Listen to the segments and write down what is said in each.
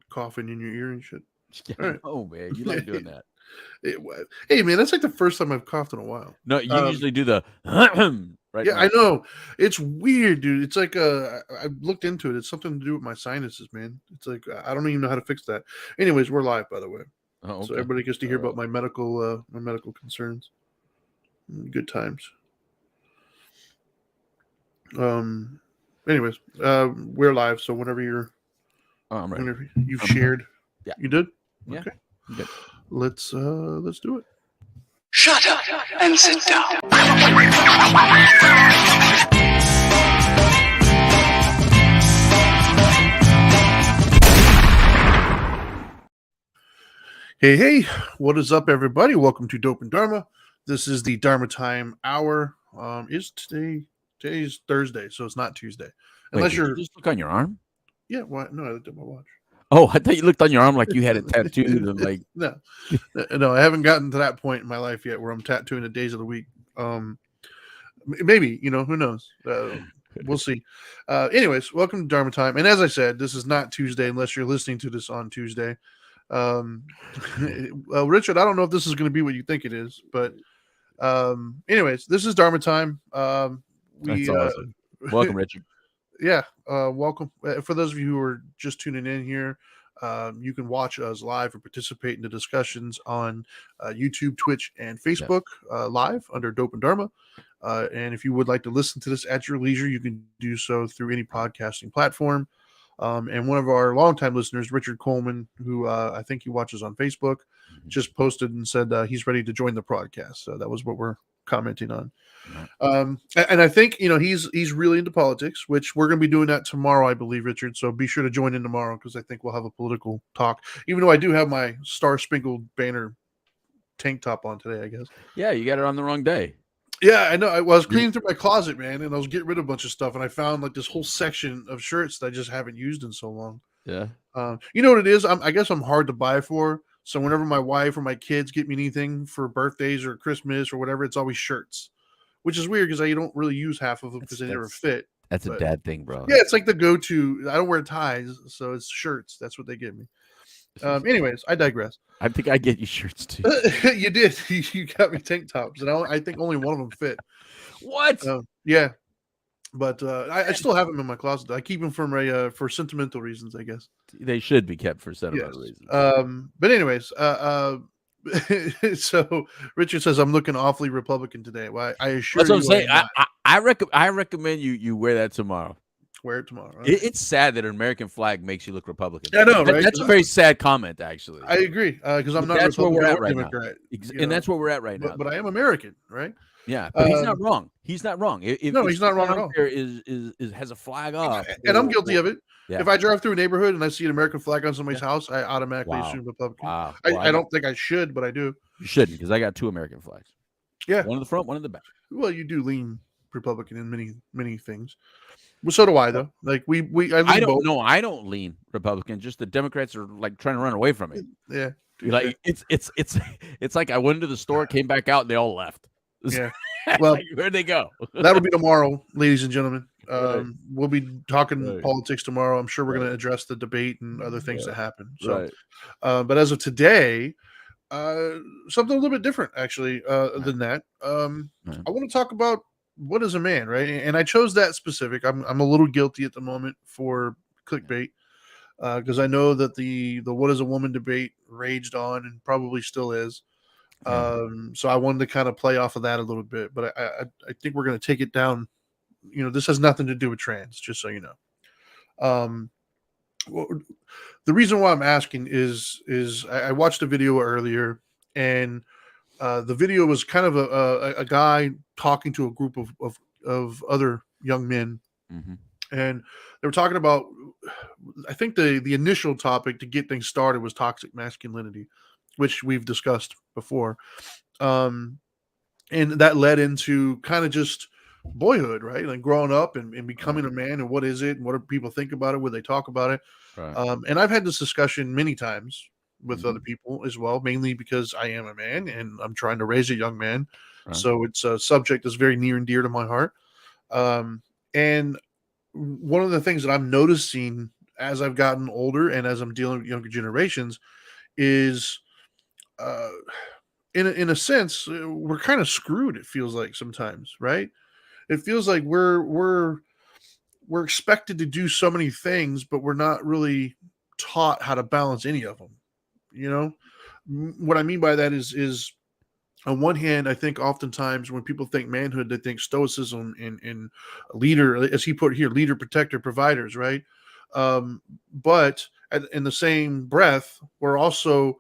coughing in your ear and shit. Yeah, All right. no, man, you like doing that. Hey, man, that's like the first time I've coughed in a while. No, you usually do the right Yeah, now. I know. It's weird, dude. It's like I looked into it. It's something to do with my sinuses, man. It's like I don't even know how to fix that. Anyways, we're live, by the way, Oh, so okay. everybody gets to hear about my medical concerns. Good times. Um. Anyways, we're live. So Oh, I'm ready. whenever you've shared, Yeah. you did. Yeah. Okay. Good. Let's do it. Shut up and sit down. Hey, what is up, everybody? Welcome to Dope and Dharma. This is the Dharma Time Hour. Is today's Thursday, so it's not Tuesday. Wait, Unless did you're you just look on your arm? yeah, what? No, I looked at my watch. Oh, I thought you looked on your arm like you had it tattooed and like No, I haven't gotten to that point in my life yet where I'm tattooing the days of the week. Maybe, who knows? We'll see. Anyways, welcome to Dharma Time. And as I said, this is not Tuesday unless you're listening to this on Tuesday. Well, Richard, I don't know if this is going to be what you think it is, but anyways, this is Dharma Time. that's awesome. Welcome, Richard. Yeah, welcome. For those of you who are just tuning in here, you can watch us live and participate in the discussions on YouTube, Twitch, and Facebook live under Dope and Dharma. And if you would like to listen to this at your leisure, you can do so through any podcasting platform. And one of our longtime listeners, Richard Coleman, who I think he watches on Facebook, just posted and said he's ready to join the podcast. So that was what we're commenting on. And I think he's really into politics, which we're going to be doing that tomorrow, I believe, Richard. So be sure to join in tomorrow because I think we'll have a political talk. Even though I do have my Star Spangled Banner tank top on today, I guess. Yeah, you got it on the wrong day. Yeah, I know. I was cleaning through my closet, man, and I was getting rid of a bunch of stuff, and I found like this whole section of shirts that I just haven't used in so long. Yeah. You know what it is? I guess I'm hard to buy for. So whenever my wife or my kids get me anything for birthdays or Christmas or whatever, it's always shirts, which is weird because I don't really use half of them because they never fit. That's a dad thing, bro. Yeah, it's like the go-to. I don't wear ties, so it's shirts. That's what they give me. Anyways, I digress. I think I get you shirts too. You did. You got me tank tops, and I think only one of them fit. What? Yeah, but I still have them in my closet. I keep them for sentimental reasons, I guess. They should be kept for sentimental reasons. But anyways, so Richard says I'm looking awfully Republican today. Well, I assure you, that's what I'm saying. I recommend you wear that tomorrow. Wear it tomorrow. Right? It's sad that an American flag makes you look Republican. I know, right? That's a very sad comment, actually. I agree because I'm not. That's where we're at right Democrat, now, and that's where we're at right now. But I am American, right? Yeah, but he's not wrong. He's not wrong. No, he's not wrong at all. Has a flag up, and I'm guilty of it. Yeah. If I drive through a neighborhood and I see an American flag on somebody's house, I automatically assume Republican. Wow. I don't think I should, but I do. You shouldn't, because I got 2 American flags. Yeah, one in the front, one in the back. Well, you do lean Republican in many things. Well, so do I, though. Like I don't know. I don't lean Republican. Just the Democrats are like trying to run away from it. Yeah, like it's like I went into the store, came back out, and they all left. Yeah. Well, like, where'd they go? That'll be tomorrow, ladies and gentlemen. Right. We'll be talking Right. politics tomorrow. I'm sure we're going to address the debate and other things that happen. So, Right. But as of today, something a little bit different, actually, than that. I want to talk about what is a man, right? And I chose that specific. I'm a little guilty at the moment for clickbait because I know that the what is a woman debate raged on and probably still is. So I wanted to kind of play off of that a little bit, but I think we're going to take it down. This has nothing to do with trans, just so you know. Well, the reason why I'm asking is I watched a video earlier, and the video was kind of a guy talking to a group of other young men, and they were talking about. I think the initial topic to get things started was toxic masculinity, which we've discussed before, and that led into kind of just boyhood, right? Like growing up and becoming a man, and what is it, and what do people think about it, what they talk about it. Right. And I've had this discussion many times with other people as well, mainly because I am a man and I'm trying to raise a young man. Right. So it's a subject that's very near and dear to my heart. And one of the things that I'm noticing as I've gotten older and as I'm dealing with younger generations is, uh, in a sense, we're kind of screwed. It feels like sometimes, right? It feels like we're expected to do so many things, but we're not really taught how to balance any of them. You know, what I mean by that is on one hand, I think oftentimes when people think manhood, they think stoicism and leader, as he put here, leader, protector, providers, right? But in the same breath, we're also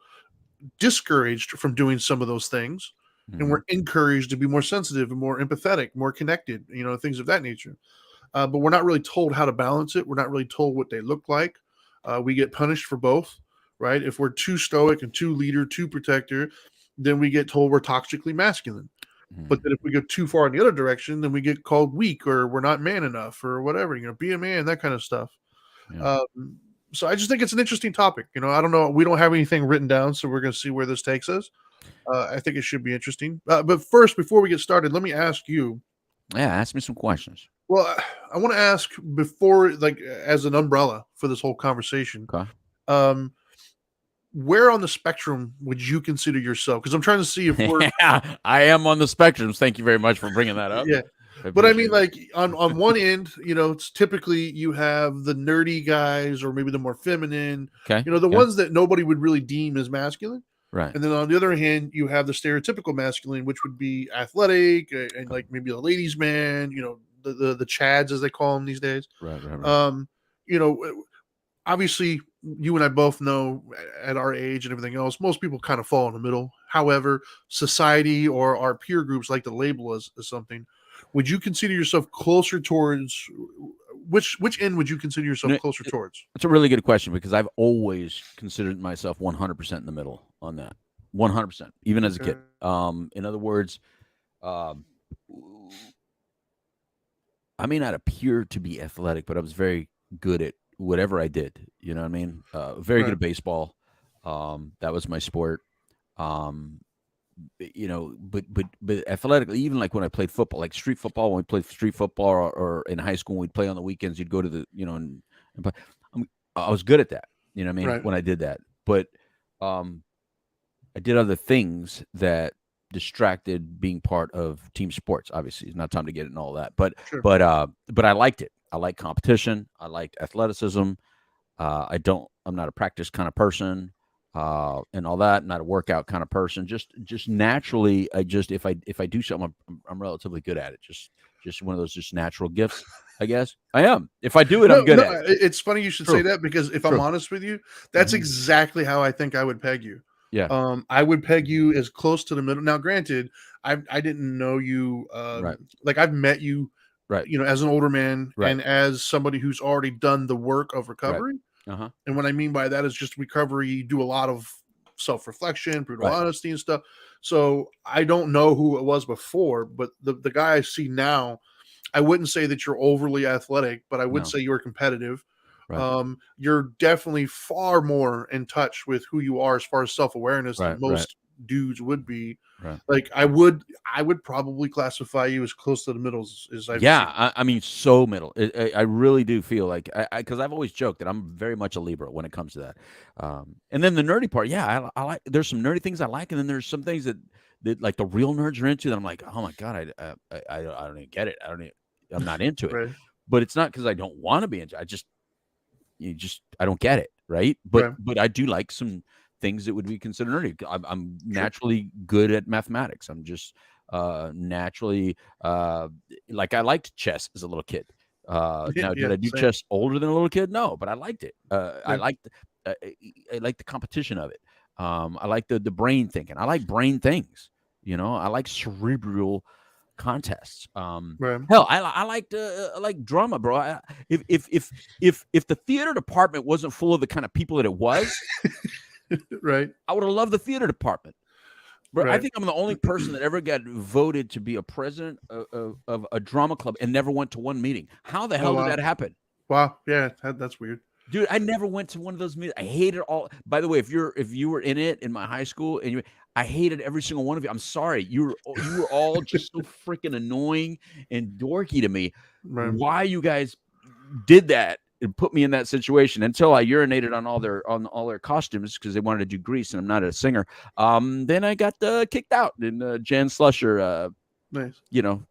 discouraged from doing some of those things, and we're encouraged to be more sensitive and more empathetic, more connected, things of that nature. But we're not really told how to balance it. We're not really told what they look like. We get punished for both, right? If we're too stoic and too leader, too protector, then we get told we're toxically masculine. But then if we go too far in the other direction, then we get called weak or we're not man enough or whatever, be a man, that kind of stuff. Yeah. So I just think it's an interesting topic. I don't know. We don't have anything written down, so we're going to see where this takes us. I think it should be interesting. But first, before we get started, let me ask you. Yeah, ask me some questions. Well, I want to ask before, like, as an umbrella for this whole conversation. Okay. Where on the spectrum would you consider yourself? Because I'm trying to see if we're. Yeah, I am on the spectrum. Thank you very much for bringing that up. Yeah. But I mean, like on one end, it's typically you have the nerdy guys or maybe the more feminine, okay. The ones that nobody would really deem as masculine. Right. And then on the other hand, you have the stereotypical masculine, which would be athletic and like maybe a ladies' man, the chads as they call them these days. Right. Obviously you and I both know at our age and everything else, most people kind of fall in the middle. However, society or our peer groups like to label us as something. Would you consider yourself closer towards which end would you consider yourself closer towards? That's a really good question because I've always considered myself 100% in the middle on that. 100%, even as a kid. In other words, I may not appear to be athletic, but I was very good at whatever I did. You know what I mean? Very good at baseball. That was my sport. But athletically, even like when I played football, like street football, when we played street football or in high school, when we'd play on the weekends, you'd go to the, and play. I was good at that. You know what I mean? Right. When I did that, but I did other things that distracted being part of team sports. Obviously, it's not time to get into all that, but Sure. but I liked it. I like competition. I liked athleticism. I'm not a practice kind of person. And all that. I'm not a workout kind of person. Just naturally, if I do something, I'm relatively good at it. Just one of those just natural gifts, I guess. I am. If I do it, I'm good at it. It's funny you should say that because if I'm honest with you, that's exactly how I think I would peg you. Yeah. I would peg you as close to the middle. Now, granted, I didn't know you. Right. Like I've met you, right. As an older man right. and as somebody who's already done the work of recovery. Right. Uh-huh. And what I mean by that is just recovery. You do a lot of self-reflection, brutal honesty and stuff. So I don't know who it was before, but the guy I see now, I wouldn't say that you're overly athletic, but I would say you're competitive. Right. You're definitely far more in touch with who you are as far as self-awareness than most dudes would be. Right. Like I would probably classify you as close to the middle as I've seen. I mean, so middle. I really do feel like because I've always joked that I'm very much a Libra when it comes to that. And then the nerdy part, I like. There's some nerdy things I like, and then there's some things that like the real nerds are into that I'm like, oh my god, I don't even get it. I'm not into it. Right. But it's not because I don't want to be into it. I don't get it, right? But I do like some things that would be considered nerdy. I'm naturally good at mathematics. I'm just naturally like I liked chess as a little kid. Now, did I do chess older than a little kid? No, but I liked it. I liked the competition of it. I like the brain thinking. I like brain things. I like cerebral contests. Hell, I like drama, bro. If the theater department wasn't full of the kind of people that it was, right, I would have loved the theater department. But I think I'm the only person that ever got voted to be a president of a drama club and never went to one meeting. How the hell did that happen? Wow, yeah, that's weird. Dude, I never went to one of those meetings. I hated all. By the way, if you were in it in my high school, and I hated every single one of you. I'm sorry, you were all just so freaking annoying and dorky to me. Right. Why you guys did that it put me in that situation until I urinated on all their costumes because they wanted to do Grease, and I'm not a singer. Then I got kicked out, and Jan Slusher, Nice.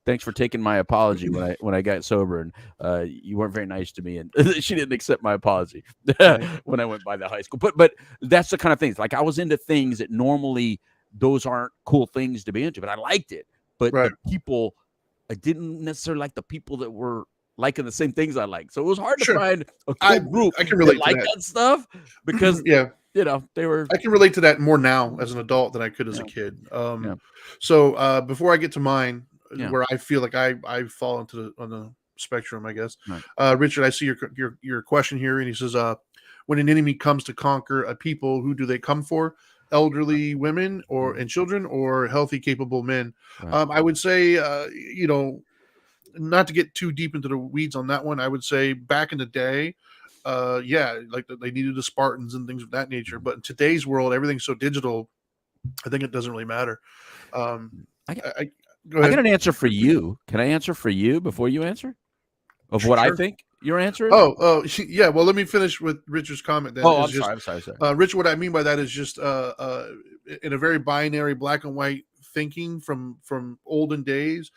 Thanks for taking my apology when I got sober, and you weren't very nice to me, and she didn't accept my apology when I went by the high school. But that's the kind of things. Like, I was into things that normally those aren't cool things to be into, but I liked it. But the people, I didn't necessarily like the people that were liking the same things I like. So it was hard to find a cool group I can relate that to that stuff because they were. I can relate to that more now as an adult than I could as a kid. So before I get to mine, where I feel like I fall on the spectrum, I guess. Right. Richard, I see your question here, and he says, when an enemy comes to conquer a people, who do they come for? Elderly women and children, or healthy, capable men? Right. I would say, not to get too deep into the weeds on that one, I would say back in the day, like they needed the Spartans and things of that nature. But in today's world, everything's so digital. I think it doesn't really matter. Go ahead. I got an answer for you. Can I answer for you before you answer? Of what I think your answer is? Oh, yeah. Well, let me finish with Richard's comment then. I'm sorry. Richard, what I mean by that is just in a very binary black and white thinking from olden days.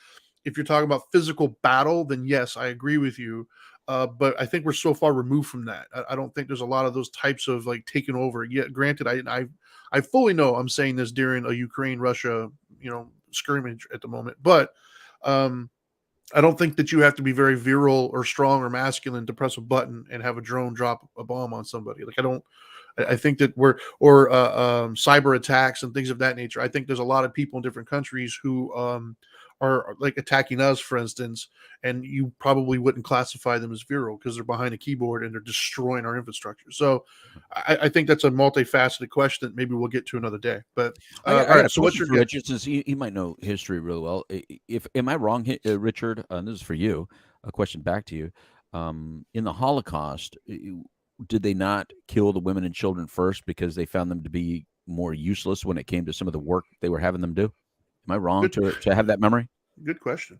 If you're talking about physical battle, then yes, I agree with you. But I think we're so far removed from that. I don't think there's a lot of those types of like taking over. Yet, granted, I fully know I'm saying this during a Ukraine-Russia, skirmish at the moment, but I don't think that you have to be very virile or strong or masculine to press a button and have a drone drop a bomb on somebody. Like, I think that cyber attacks and things of that nature. I think there's a lot of people in different countries who are like attacking us, for instance, and you probably wouldn't classify them as virile because they're behind a keyboard and they're destroying our infrastructure. So I think that's a multifaceted question that maybe we'll get to another day. But all right, so what's your guess? Richard, since he might know history really well. Am I wrong, Richard? This is for you. A question back to you. In the Holocaust, did they not kill the women and children first because they found them to be more useless when it came to some of the work they were having them do? Am I wrong to have that memory? Good question.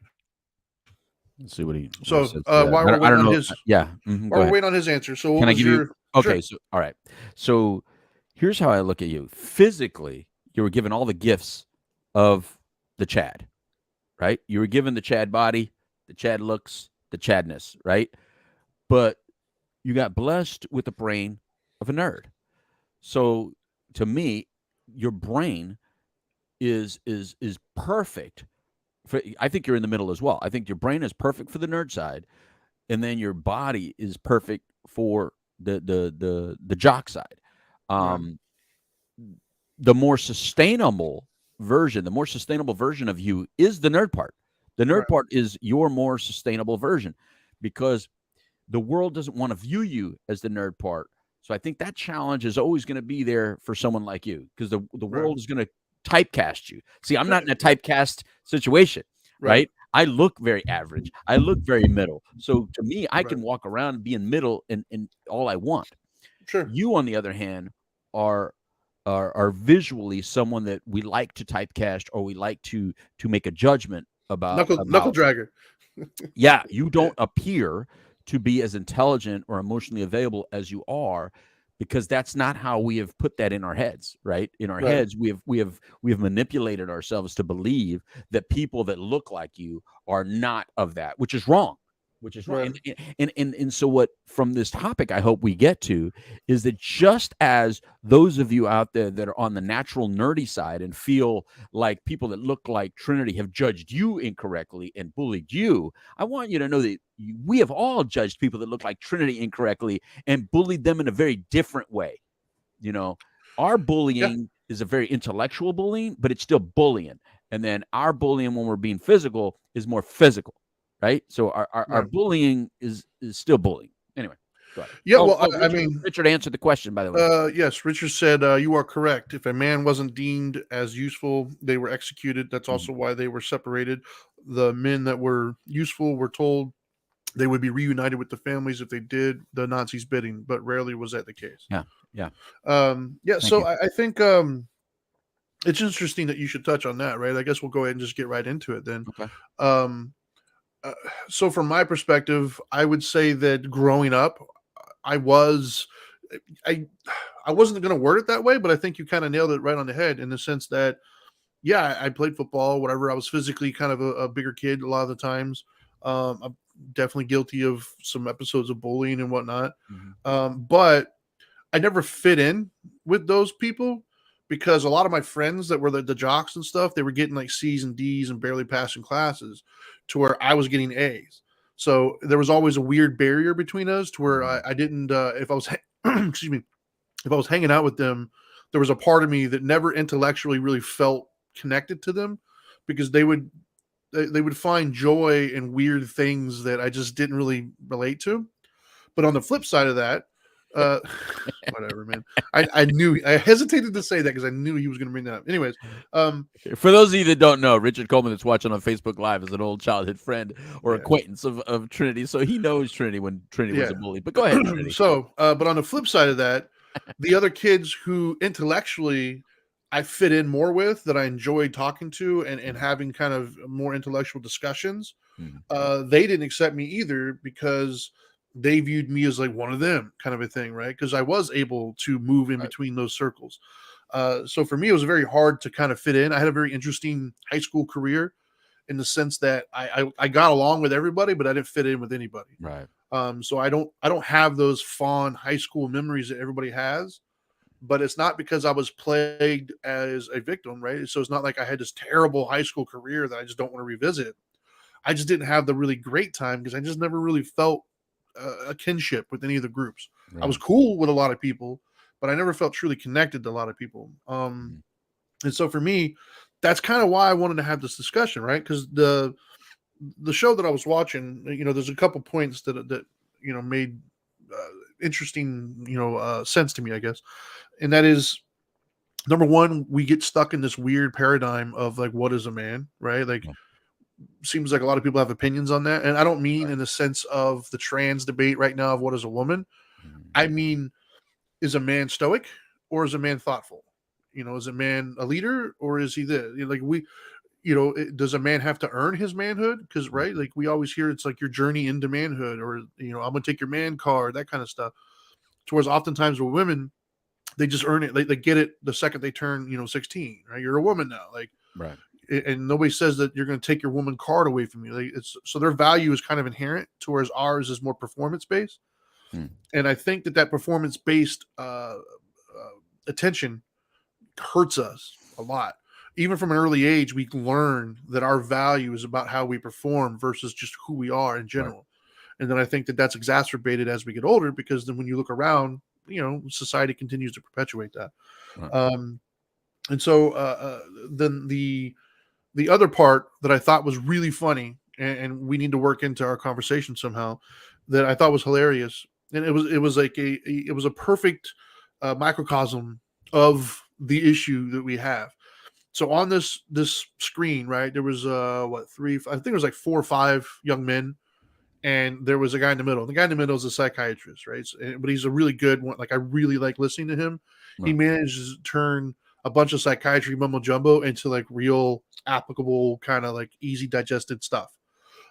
Let's see what he. So while we're waiting on his, while we're waiting on his answer. So can I give you? Okay, sure. so all right. So here's how I look at you. Physically, you were given all the gifts of the Chad, right? You were given the Chad body, the Chad looks, the Chadness, right? But you got blessed with the brain of a nerd. So to me, your brain is perfect. I think you're in the middle as well. I think your brain is perfect for the nerd side, and then your body is perfect for the jock side. The more sustainable version of you is the nerd part. The nerd part is your more sustainable version, because the world doesn't want to view you as the nerd part. So I think that challenge is always going to be there for someone like you, because the world is going to typecast you. See, I'm not in a typecast situation, right? I look very average. I look very middle. So to me, I can walk around and be in middle and all I want. Sure. You, on the other hand, are visually someone that we like to typecast, or we like to make a judgment about. Knuckle dragger. Yeah, you don't appear to be as intelligent or emotionally available as you are, because that's not how we have put that in our heads, right? In our heads, we have manipulated ourselves to believe that people that look like you are not of that, which is wrong. And so what from this topic I hope we get to is that just as those of you out there that are on the natural nerdy side and feel like people that look like Trinity have judged you incorrectly and bullied you, I want you to know that we have all judged people that look like Trinity incorrectly and bullied them in a very different way. Our bullying is a very intellectual bullying, but it's still bullying. And then our bullying when we're being physical is more physical. Right, so our bullying is still bullying. Anyway, go ahead. Yeah, I mean, Richard answered the question, by the way. Yes, Richard said you are correct. If a man wasn't deemed as useful, they were executed. That's also why they were separated. The men that were useful were told they would be reunited with the families if they did the Nazis' bidding, but rarely was that the case. Yeah. So I think it's interesting that you should touch on that, right? I guess we'll go ahead and just get right into it then. Okay. So from my perspective, I would say that growing up, I wasn't going to word it that way, but I think you kind of nailed it right on the head in the sense that, yeah, I played football, whatever. I was physically kind of a bigger kid a lot of the times. I'm definitely guilty of some episodes of bullying and whatnot. But I never fit in with those people because a lot of my friends that were the jocks and stuff, they were getting like C's and D's and barely passing classes to where I was getting A's. So there was always a weird barrier between us to where I didn't, if I was, excuse me, if I was hanging out with them, there was a part of me that never intellectually really felt connected to them because they would find joy in weird things that I just didn't really relate to. But on the flip side of that, whatever, man. I hesitated to say that because I knew he was going to bring that up. Anyways, for those of you that don't know, Richard Coleman that's watching on Facebook Live is an old childhood friend or acquaintance of Trinity, so he knows Trinity when Trinity was a bully. But go ahead, Trinity. So, but on the flip side of that, the other kids who intellectually I fit in more with, that I enjoyed talking to and having kind of more intellectual discussions, they didn't accept me either because they viewed me as like one of them kind of a thing, right? Because I was able to move in between those circles. So for me, it was very hard to kind of fit in. I had a very interesting high school career in the sense that I got along with everybody, but I didn't fit in with anybody. Right. So I don't have those fond high school memories that everybody has, but it's not because I was plagued as a victim, right? So it's not like I had this terrible high school career that I just don't want to revisit. I just didn't have the really great time because I just never really felt a kinship with any of the groups. Right. I was cool with a lot of people, but I never felt truly connected to a lot of people. And so for me, that's kind of why I wanted to have this discussion, right? Because the show that I was watching, there's a couple points that made interesting, sense to me, I guess. And that is, number one, we get stuck in this weird paradigm of like, what is a man, right? Like, seems like a lot of people have opinions on that. And I don't mean in the sense of the trans debate right now of what is a woman. I mean, is a man stoic or is a man thoughtful? Is a man a leader or is he does a man have to earn his manhood? Because, right, like we always hear it's like your journey into manhood or, I'm going to take your man card, that kind of stuff. Towards oftentimes with women, they just earn it. They get it the second they turn, 16, right? You're a woman now. Like, right. And nobody says that you're going to take your woman card away from you. Like so their value is kind of inherent, whereas ours is more performance based. And I think that performance based attention hurts us a lot. Even from an early age, we learn that our value is about how we perform versus just who we are in general. Right. And then I think that's exacerbated as we get older, because then when you look around, society continues to perpetuate that. Right. And so then the other part that I thought was really funny, and we need to work into our conversation somehow, that I thought was hilarious, and it was a perfect microcosm of the issue that we have. So on this screen, right, there was I think it was like 4 or 5 young men, and there was a guy in the middle. The guy in the middle is a psychiatrist, right? But he's a really good one. Like, I really like listening to him. Right. He manages to turn a bunch of psychiatry mumbo jumbo into like real applicable kind of like easy digested stuff.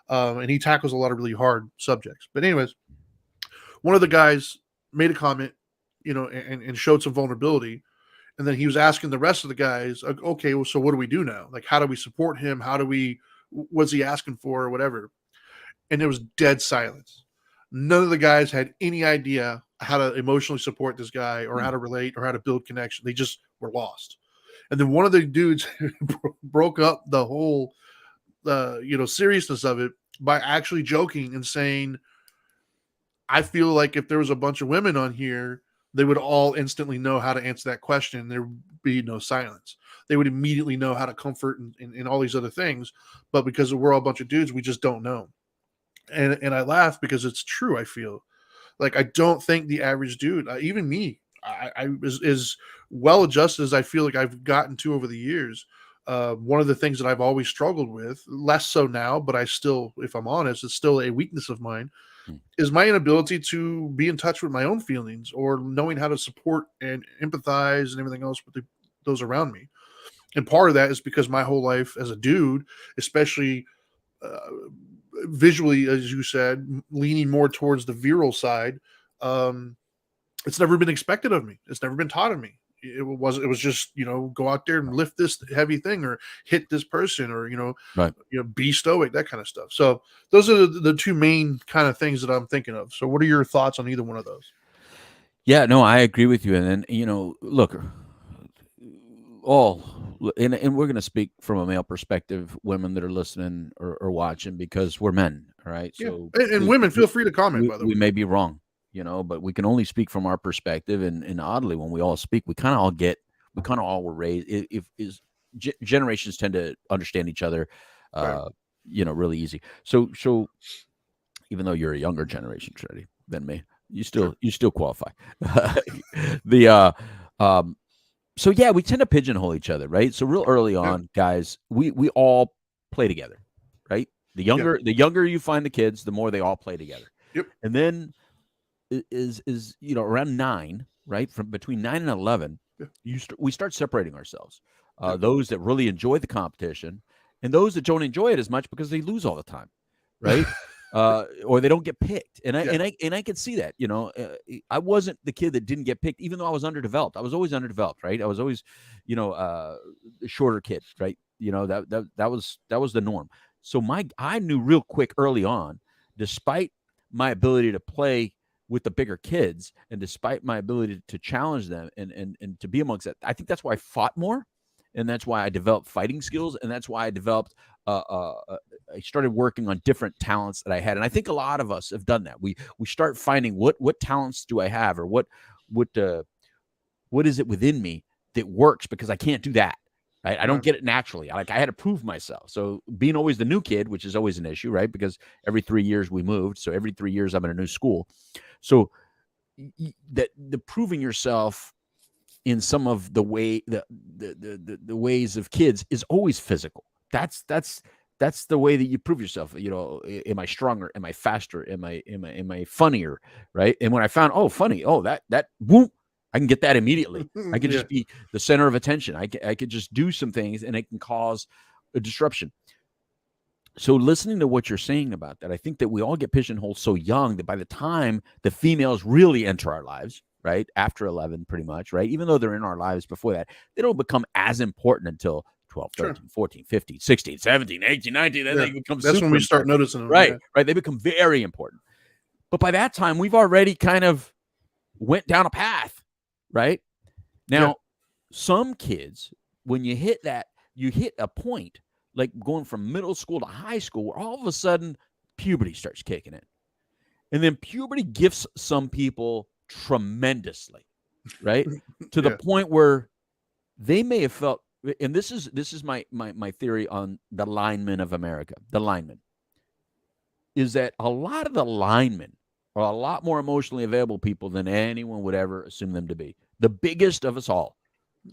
And he tackles a lot of really hard subjects. But anyways, one of the guys made a comment, and showed some vulnerability. And then he was asking the rest of the guys, okay, well, so what do we do now? Like, how do we support him? What's he asking for or whatever? And there was dead silence. None of the guys had any idea how to emotionally support this guy or how to relate or how to build connection. They just were lost. And then one of the dudes broke up the whole, seriousness of it by actually joking and saying, I feel like if there was a bunch of women on here, they would all instantly know how to answer that question. There would be no silence. They would immediately know how to comfort and all these other things. But because we're all a bunch of dudes, we just don't know. And I laugh because it's true. I feel like I don't think the average dude, even me, I was as well adjusted as I feel like I've gotten to over the years. One of the things that I've always struggled with, less so now, but I still, if I'm honest, it's still a weakness of mine, is my inability to be in touch with my own feelings or knowing how to support and empathize and everything else with those around me. And part of that is because my whole life as a dude, especially visually, as you said, leaning more towards the virile side, It's never been expected of me. It's never been taught of me. It was just, go out there and lift this heavy thing or hit this person or, Right. Be stoic, that kind of stuff. So those are the two main kind of things that I'm thinking of. So what are your thoughts on either one of those? Yeah, no, I agree with you. And then, look, and we're going to speak from a male perspective, women that are listening or watching, because we're men. All right. Yeah. So, and women, feel free to comment, by the way. We may be wrong, but we can only speak from our perspective. And oddly, when we all speak, we kind of all were raised. Generations tend to understand each other, Right. really easy. So even though you're a younger generation, Trinity, than me, you still qualify. So yeah, we tend to pigeonhole each other, right? So real early on, guys, we all play together, right? The younger you find the kids, the more they all play together. Yep. And then is around 9, right? From between 9 and 11, we start separating ourselves. Those that really enjoy the competition and those that don't enjoy it as much because they lose all the time, right? Or they don't get picked. And I can see that, I wasn't the kid that didn't get picked, even though I was underdeveloped. I was always underdeveloped, right? I was always, the shorter kid, right? That was the norm. So I knew real quick early on, despite my ability to play with the bigger kids and despite my ability to challenge them and to be amongst that, I think that's why I fought more. And that's why I developed fighting skills. And that's why I developed, I started working on different talents that I had. And I think a lot of us have done that. We start finding what talents do I have, or what is it within me that works, because I can't do that. Right? I don't get it naturally. I had to prove myself. So being always the new kid, which is always an issue, right? Because every 3 years we moved. So every 3 years I'm in a new school. So the proving yourself in some of the ways of kids is always physical. That's the way that you prove yourself. Am I stronger? Am I faster? Am I funnier? Right. And when I found, funny, that whoop, I can get that immediately. I can just be the center of attention. I could just do some things and it can cause a disruption. So listening to what you're saying about that, I think that we all get pigeonholed so young that by the time the females really enter our lives, right, after 11 pretty much, right, even though they're in our lives before that, they don't become as important until 12, 13, 14, 15, 16, 17, 18, 19. Then they become That's when we start noticing them. Right. They become very important. But by that time, we've already kind of went down a path, right? Now, some kids, when you hit a point, like going from middle school to high school, where all of a sudden puberty starts kicking in. And then puberty gifts some people tremendously, right? To the point where they may have felt, and this is my theory on the linemen of America. The linemen is that a lot of the linemen are a lot more emotionally available people than anyone would ever assume them to be. The biggest of us all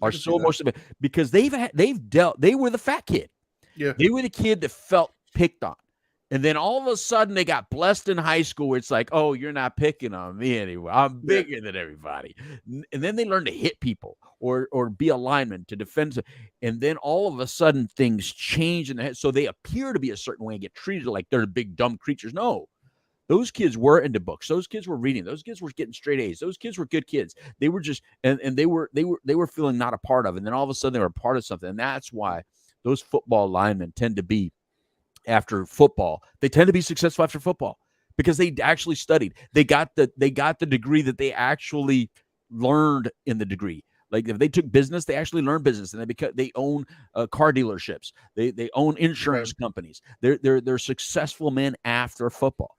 are so emotionally, because they were the fat kid. Yeah. They were the kid that felt picked on. And then all of a sudden they got blessed in high school where it's like, oh, you're not picking on me anymore. I'm bigger than everybody. And then they learn to hit people or be a lineman to defend. And then all of a sudden things change in the head. So they appear to be a certain way and get treated like they're big, dumb creatures. No, those kids were into books. Those kids were reading. Those kids were getting straight A's. Those kids were good kids. They were just, and they were feeling not a part of. And then all of a sudden they were a part of something. And that's why those football linemen tend to be, after football, they tend to be successful after football because they actually studied. They got the degree that they actually learned in the degree. Like if they took business, they actually learned business, and they own car dealerships. They own insurance companies. They're successful men after football.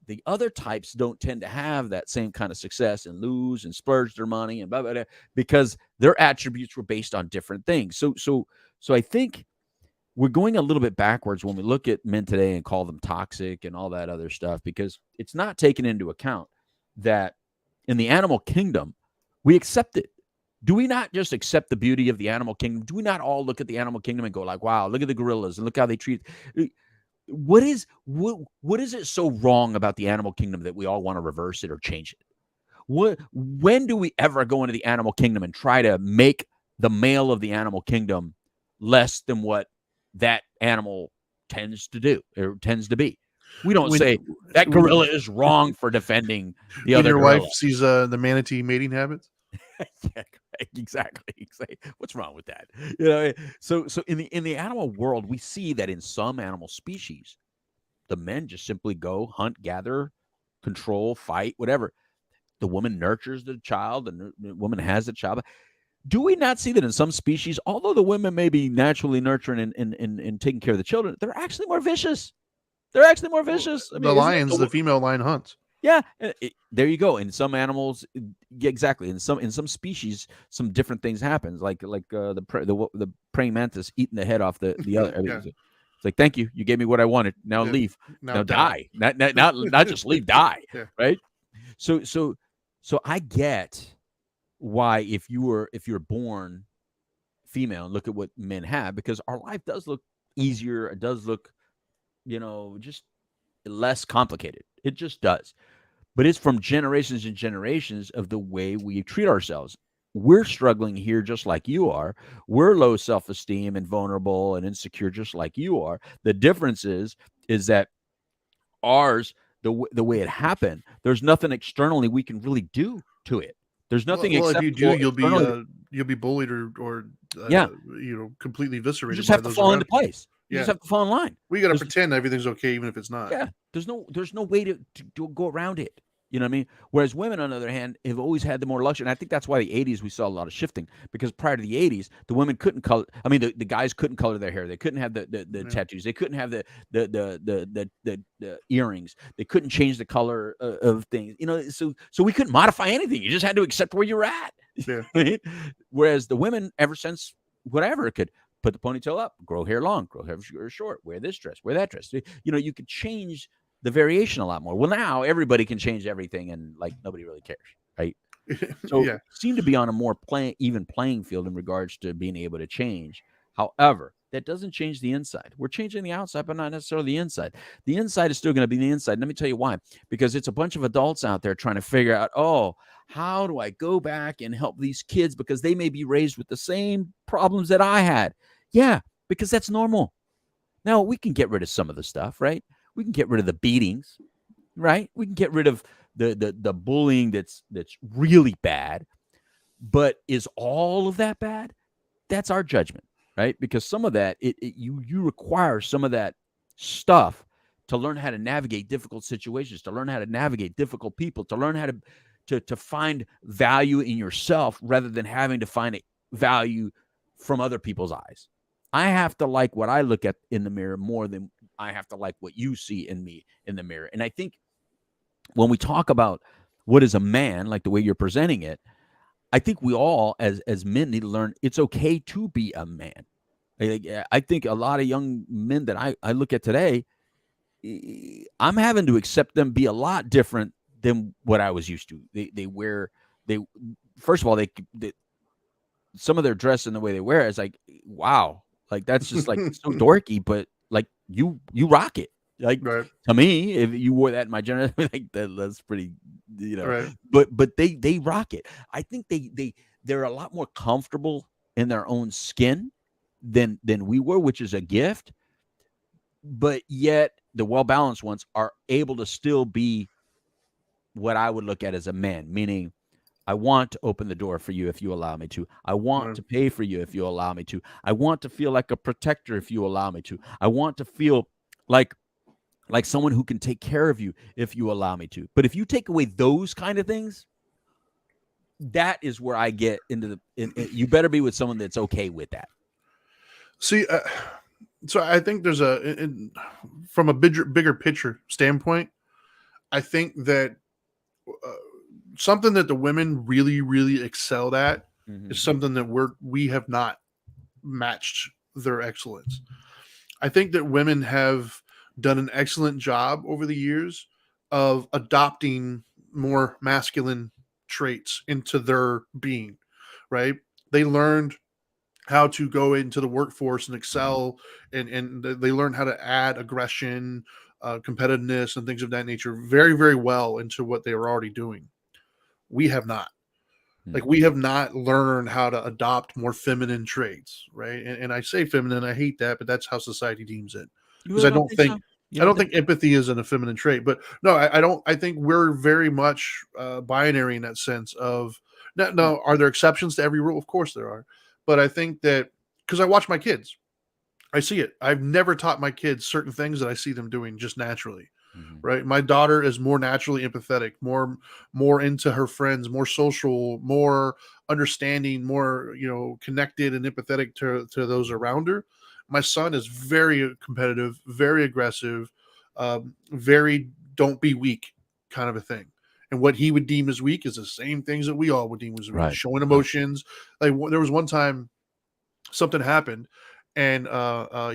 The other types don't tend to have that same kind of success and lose and splurge their money and blah, blah, blah, because their attributes were based on different things. So I think we're going a little bit backwards when we look at men today and call them toxic and all that other stuff, because it's not taken into account that in the animal kingdom, we accept it. Do we not just accept the beauty of the animal kingdom? Do we not all look at the animal kingdom and go like, wow, look at the gorillas and look how they treat? What is it so wrong about the animal kingdom that we all want to reverse it or change it? When do we ever go into the animal kingdom and try to make the male of the animal kingdom less than what that animal tends to do or tends to be? We don't say that gorilla is wrong for defending the other your gorilla. wife sees the manatee mating habits. Yeah, exactly. What's wrong with that? You know, so in the animal world, we see that in some animal species, the men just simply go hunt, gather, control, fight, whatever. The woman nurtures the child, and the woman has the child. Do we not see that in some species, although the women may be naturally nurturing and taking care of the children, they're actually more vicious? They're actually more vicious. I mean, the lions, the female lion hunts. Yeah, there you go. In some animals, yeah, exactly. In some species, some different things happen. Like the praying mantis eating the head off the other. I mean, Yeah. it's like, thank you, you gave me what I wanted. Now leave. Now die. Not just leave. Die. Yeah. Right. So I get why if you're born female and look at what men have, because our life does look easier. It does look, just less complicated. It just does. But it's from generations and generations of the way we treat ourselves. We're struggling here just like you are. We're low self-esteem and vulnerable and insecure just like you are. The difference is that ours, the way it happened, there's nothing externally we can really do to it. There's nothing. Well, if you do, you'll be bullied or completely eviscerated. You just have to fall into place. You just have to fall in line. We got to pretend everything's okay, even if it's not. Yeah, there's no way to go around it. You know what I mean? Whereas women, on the other hand, have always had the more luxury. And I think that's why the 80s we saw a lot of shifting, because prior to the 80s, the women couldn't color. I mean, the guys couldn't color their hair. They couldn't have the tattoos. They couldn't have the earrings. They couldn't change the color of things. So we couldn't modify anything. You just had to accept where you're at. Yeah. Right? Whereas the women, ever since whatever, could put the ponytail up, grow hair long, grow hair short, wear this dress, wear that dress. You could change the variation a lot more. Well, now everybody can change everything, and like nobody really cares, right? So seem to be on a more even playing field in regards to being able to change. However, that doesn't change the inside. We're changing the outside, but not necessarily the inside. The inside is still going to be the inside. Let me tell you why. Because it's a bunch of adults out there trying to figure out, how do I go back and help these kids, because they may be raised with the same problems that I had. Yeah, because that's normal. Now, we can get rid of some of the stuff, right? We can get rid of the beatings, right? We can get rid of the bullying that's really bad. But is all of that bad? That's our judgment, right? Because some of that, you require some of that stuff to learn how to navigate difficult situations, to learn how to navigate difficult people, to learn how to find value in yourself rather than having to find value from other people's eyes. I have to like what I look at in the mirror more than I have to like what you see in me in the mirror. And I think when we talk about what is a man, like the way you're presenting it, I think we all as men need to learn it's okay to be a man. I think a lot of young men that I look at today, I'm having to accept them be a lot different than what I was used to. First of all, some of their dress and the way they wear it is like, wow. Like, that's just like so dorky, but like you rock it. Like, right. To me, if you wore that in my generation, like that's pretty, right. But they rock it. I think they're a lot more comfortable in their own skin than we were, which is a gift. But yet the well-balanced ones are able to still be what I would look at as a man, meaning I want to open the door for you if you allow me to. I want to pay for you if you allow me to. I want to feel like a protector if you allow me to. I want to feel like someone who can take care of you if you allow me to. But if you take away those kind of things, that is where I get into you better be with someone that's okay with that. See, so I think there's from a bigger picture standpoint, I think that something that the women really, really excelled at is something that we have not matched their excellence. I think that women have done an excellent job over the years of adopting more masculine traits into their being, right? They learned how to go into the workforce and excel, and they learned how to add aggression, competitiveness, and things of that nature very, very well into what they were already doing. We have not. Like, we have not learned how to adopt more feminine traits, right? And I say feminine, I hate that, but that's how society deems it. Because I don't think I don't think empathy is an effeminate trait, but no, I don't. I think we're very much binary in that sense of no. Are there exceptions to every rule? Of course there are, but I think that because I watch my kids, I see it. I've never taught my kids certain things that I see them doing just naturally. Right. My daughter is more naturally empathetic, more into her friends, more social, more understanding, more, connected and empathetic to those around her. My son is very competitive, very aggressive, very don't be weak kind of a thing. And what he would deem as weak is the same things that we all would deem as weak. Right. Showing emotions. Like there was one time something happened and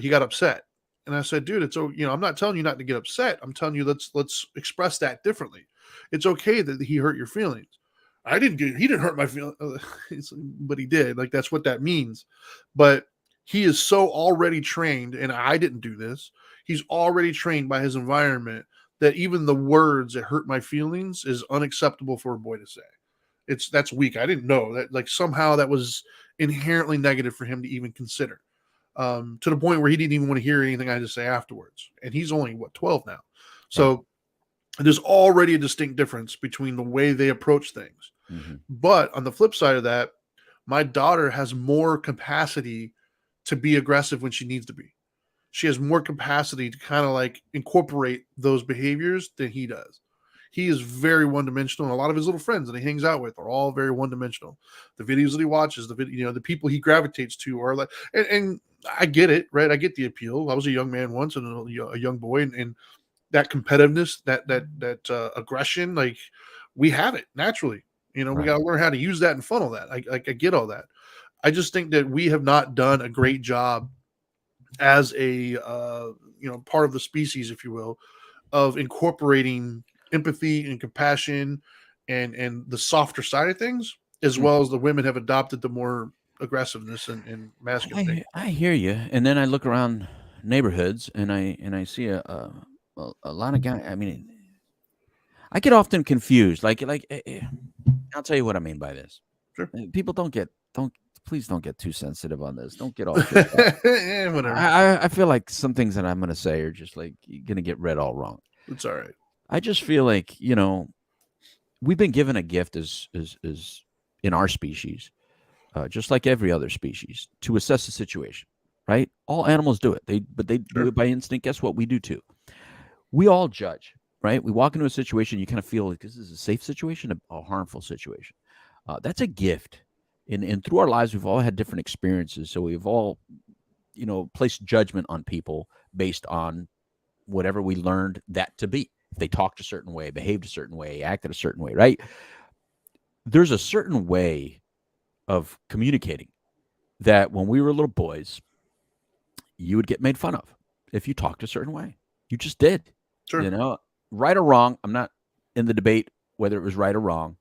he got upset. And I said, dude, I'm not telling you not to get upset. I'm telling you, let's express that differently. It's okay that he hurt your feelings. He didn't hurt my feelings, but he did. Like, that's what that means. But he is so already trained, and I didn't do this. He's already trained by his environment that even the words that hurt my feelings is unacceptable for a boy to say. That's weak. I didn't know that, like, somehow that was inherently negative for him to even consider. To the point where he didn't even want to hear anything I had to say afterwards. And he's only 12 now. So there's already a distinct difference between the way they approach things. But on the flip side of that, my daughter has more capacity to be aggressive when she needs to be. She has more capacity to kind of like incorporate those behaviors than he does. He is very one-dimensional, and a lot of his little friends that he hangs out with are all very one-dimensional. The videos that he watches, the people he gravitates to are like, and I get it, right? I get the appeal. I was a young man once and a young boy, and that competitiveness, that aggression, like, we have it naturally. We got to learn how to use that and funnel that. I get all that. I just think that we have not done a great job as a part of the species, if you will, of incorporating empathy and compassion and the softer side of things, as well as the women have adopted the more aggressiveness and masculine thing. I hear you, and then I look around neighborhoods and I see a lot of guys. I mean, I get often confused. I'll tell you what I mean by this. Sure. People please don't get too sensitive on this. Don't get all. Yeah, whatever. I feel like some things that I'm going to say are just like you're going to get read all wrong. It's all right. I just feel like we've been given a gift as in our species, just like every other species, to assess the situation. Right? All animals do it. They do it by instinct. Guess what? We do too. We all judge. Right? We walk into a situation, you kind of feel like this is a safe situation, a harmful situation. That's a gift. And through our lives, we've all had different experiences. So we've all, placed judgment on people based on whatever we learned that to be. If they talked a certain way, behaved a certain way, acted a certain way, right? There's a certain way of communicating that when we were little boys, you would get made fun of if you talked a certain way. You just did. Sure. Right or wrong. I'm not in the debate whether it was right or wrong.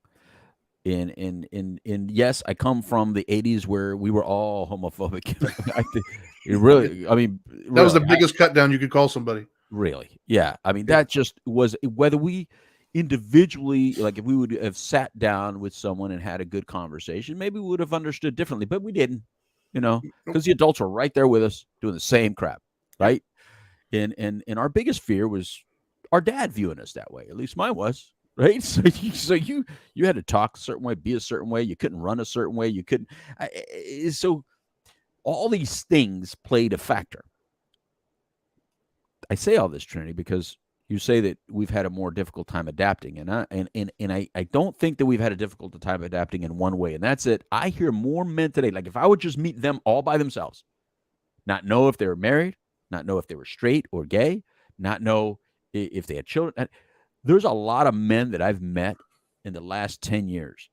And yes, I come from the 80s where we were all homophobic. That was the biggest cut down you could call somebody. Really? Yeah. I mean, that just was whether we individually, like if we would have sat down with someone and had a good conversation, maybe we would have understood differently, but we didn't, because the adults were right there with us doing the same crap. Right. And our biggest fear was our dad viewing us that way. At least mine was. Right. So you had to talk a certain way, be a certain way. You couldn't run a certain way. You couldn't. So all these things played a factor. I say all this, Trinity, because you say that we've had a more difficult time adapting. And I don't think that we've had a difficult time adapting in one way. And that's it. I hear more men today. Like if I would just meet them all by themselves, not know if they were married, not know if they were straight or gay, not know if they had children. There's a lot of men that I've met in the last 10 years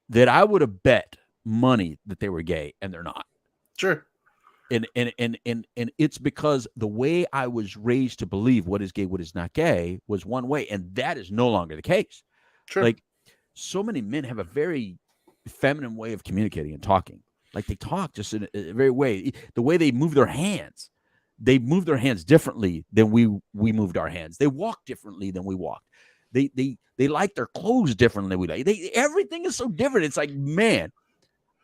that I would have bet money that they were gay, and they're not. Sure. And it's because the way I was raised to believe what is gay, what is not gay was one way, and that is no longer the case. Sure. Like so many men have a very feminine way of communicating and talking. Like they talk just in a very way. The way they move their hands. They move their hands differently than we moved our hands. They walk differently than we walked. They like their clothes differently than we like. Everything is so different. It's like, man,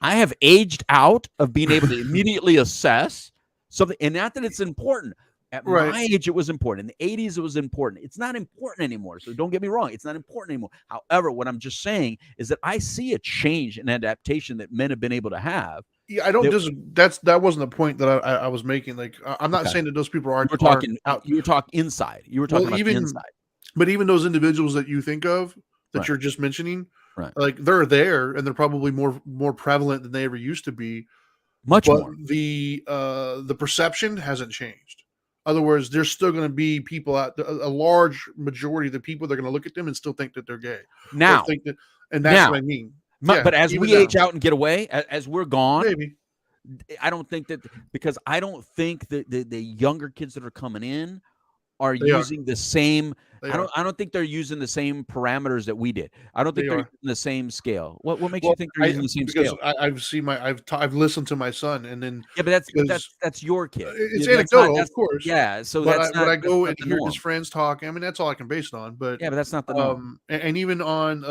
I have aged out of being able to immediately assess something. And not that it's important, At my age, it was important. In the 80s, it was important. It's not important anymore. So don't get me wrong. It's not important anymore. However, what I'm just saying is that I see a change and adaptation that men have been able to have. Yeah, I don't that wasn't the point that I was making. Like, I'm not saying that those people aren't. You were talking inside. You were talking about the inside. But even those individuals that you think of that you're just mentioning, like they're there and they're probably more prevalent than they ever used to be. Much more. The perception hasn't changed. In other words, there's still going to be people out, a large majority of the people that are going to look at them and still think that they're gay. Now, and that's what I mean. But as we age out and get away, as we're gone, maybe. I don't think that, because I don't think that the younger kids that are coming in are using the same. I don't think they're using the same parameters that we did. I don't think they're using the same scale. What makes you think they're using the same scale? I've listened to my son, and then but that's your kid. It's anecdotal, of course. Yeah, so but when I go and hear his friends talk, I mean, that's all I can base it on. But yeah, but that's not the norm. And even on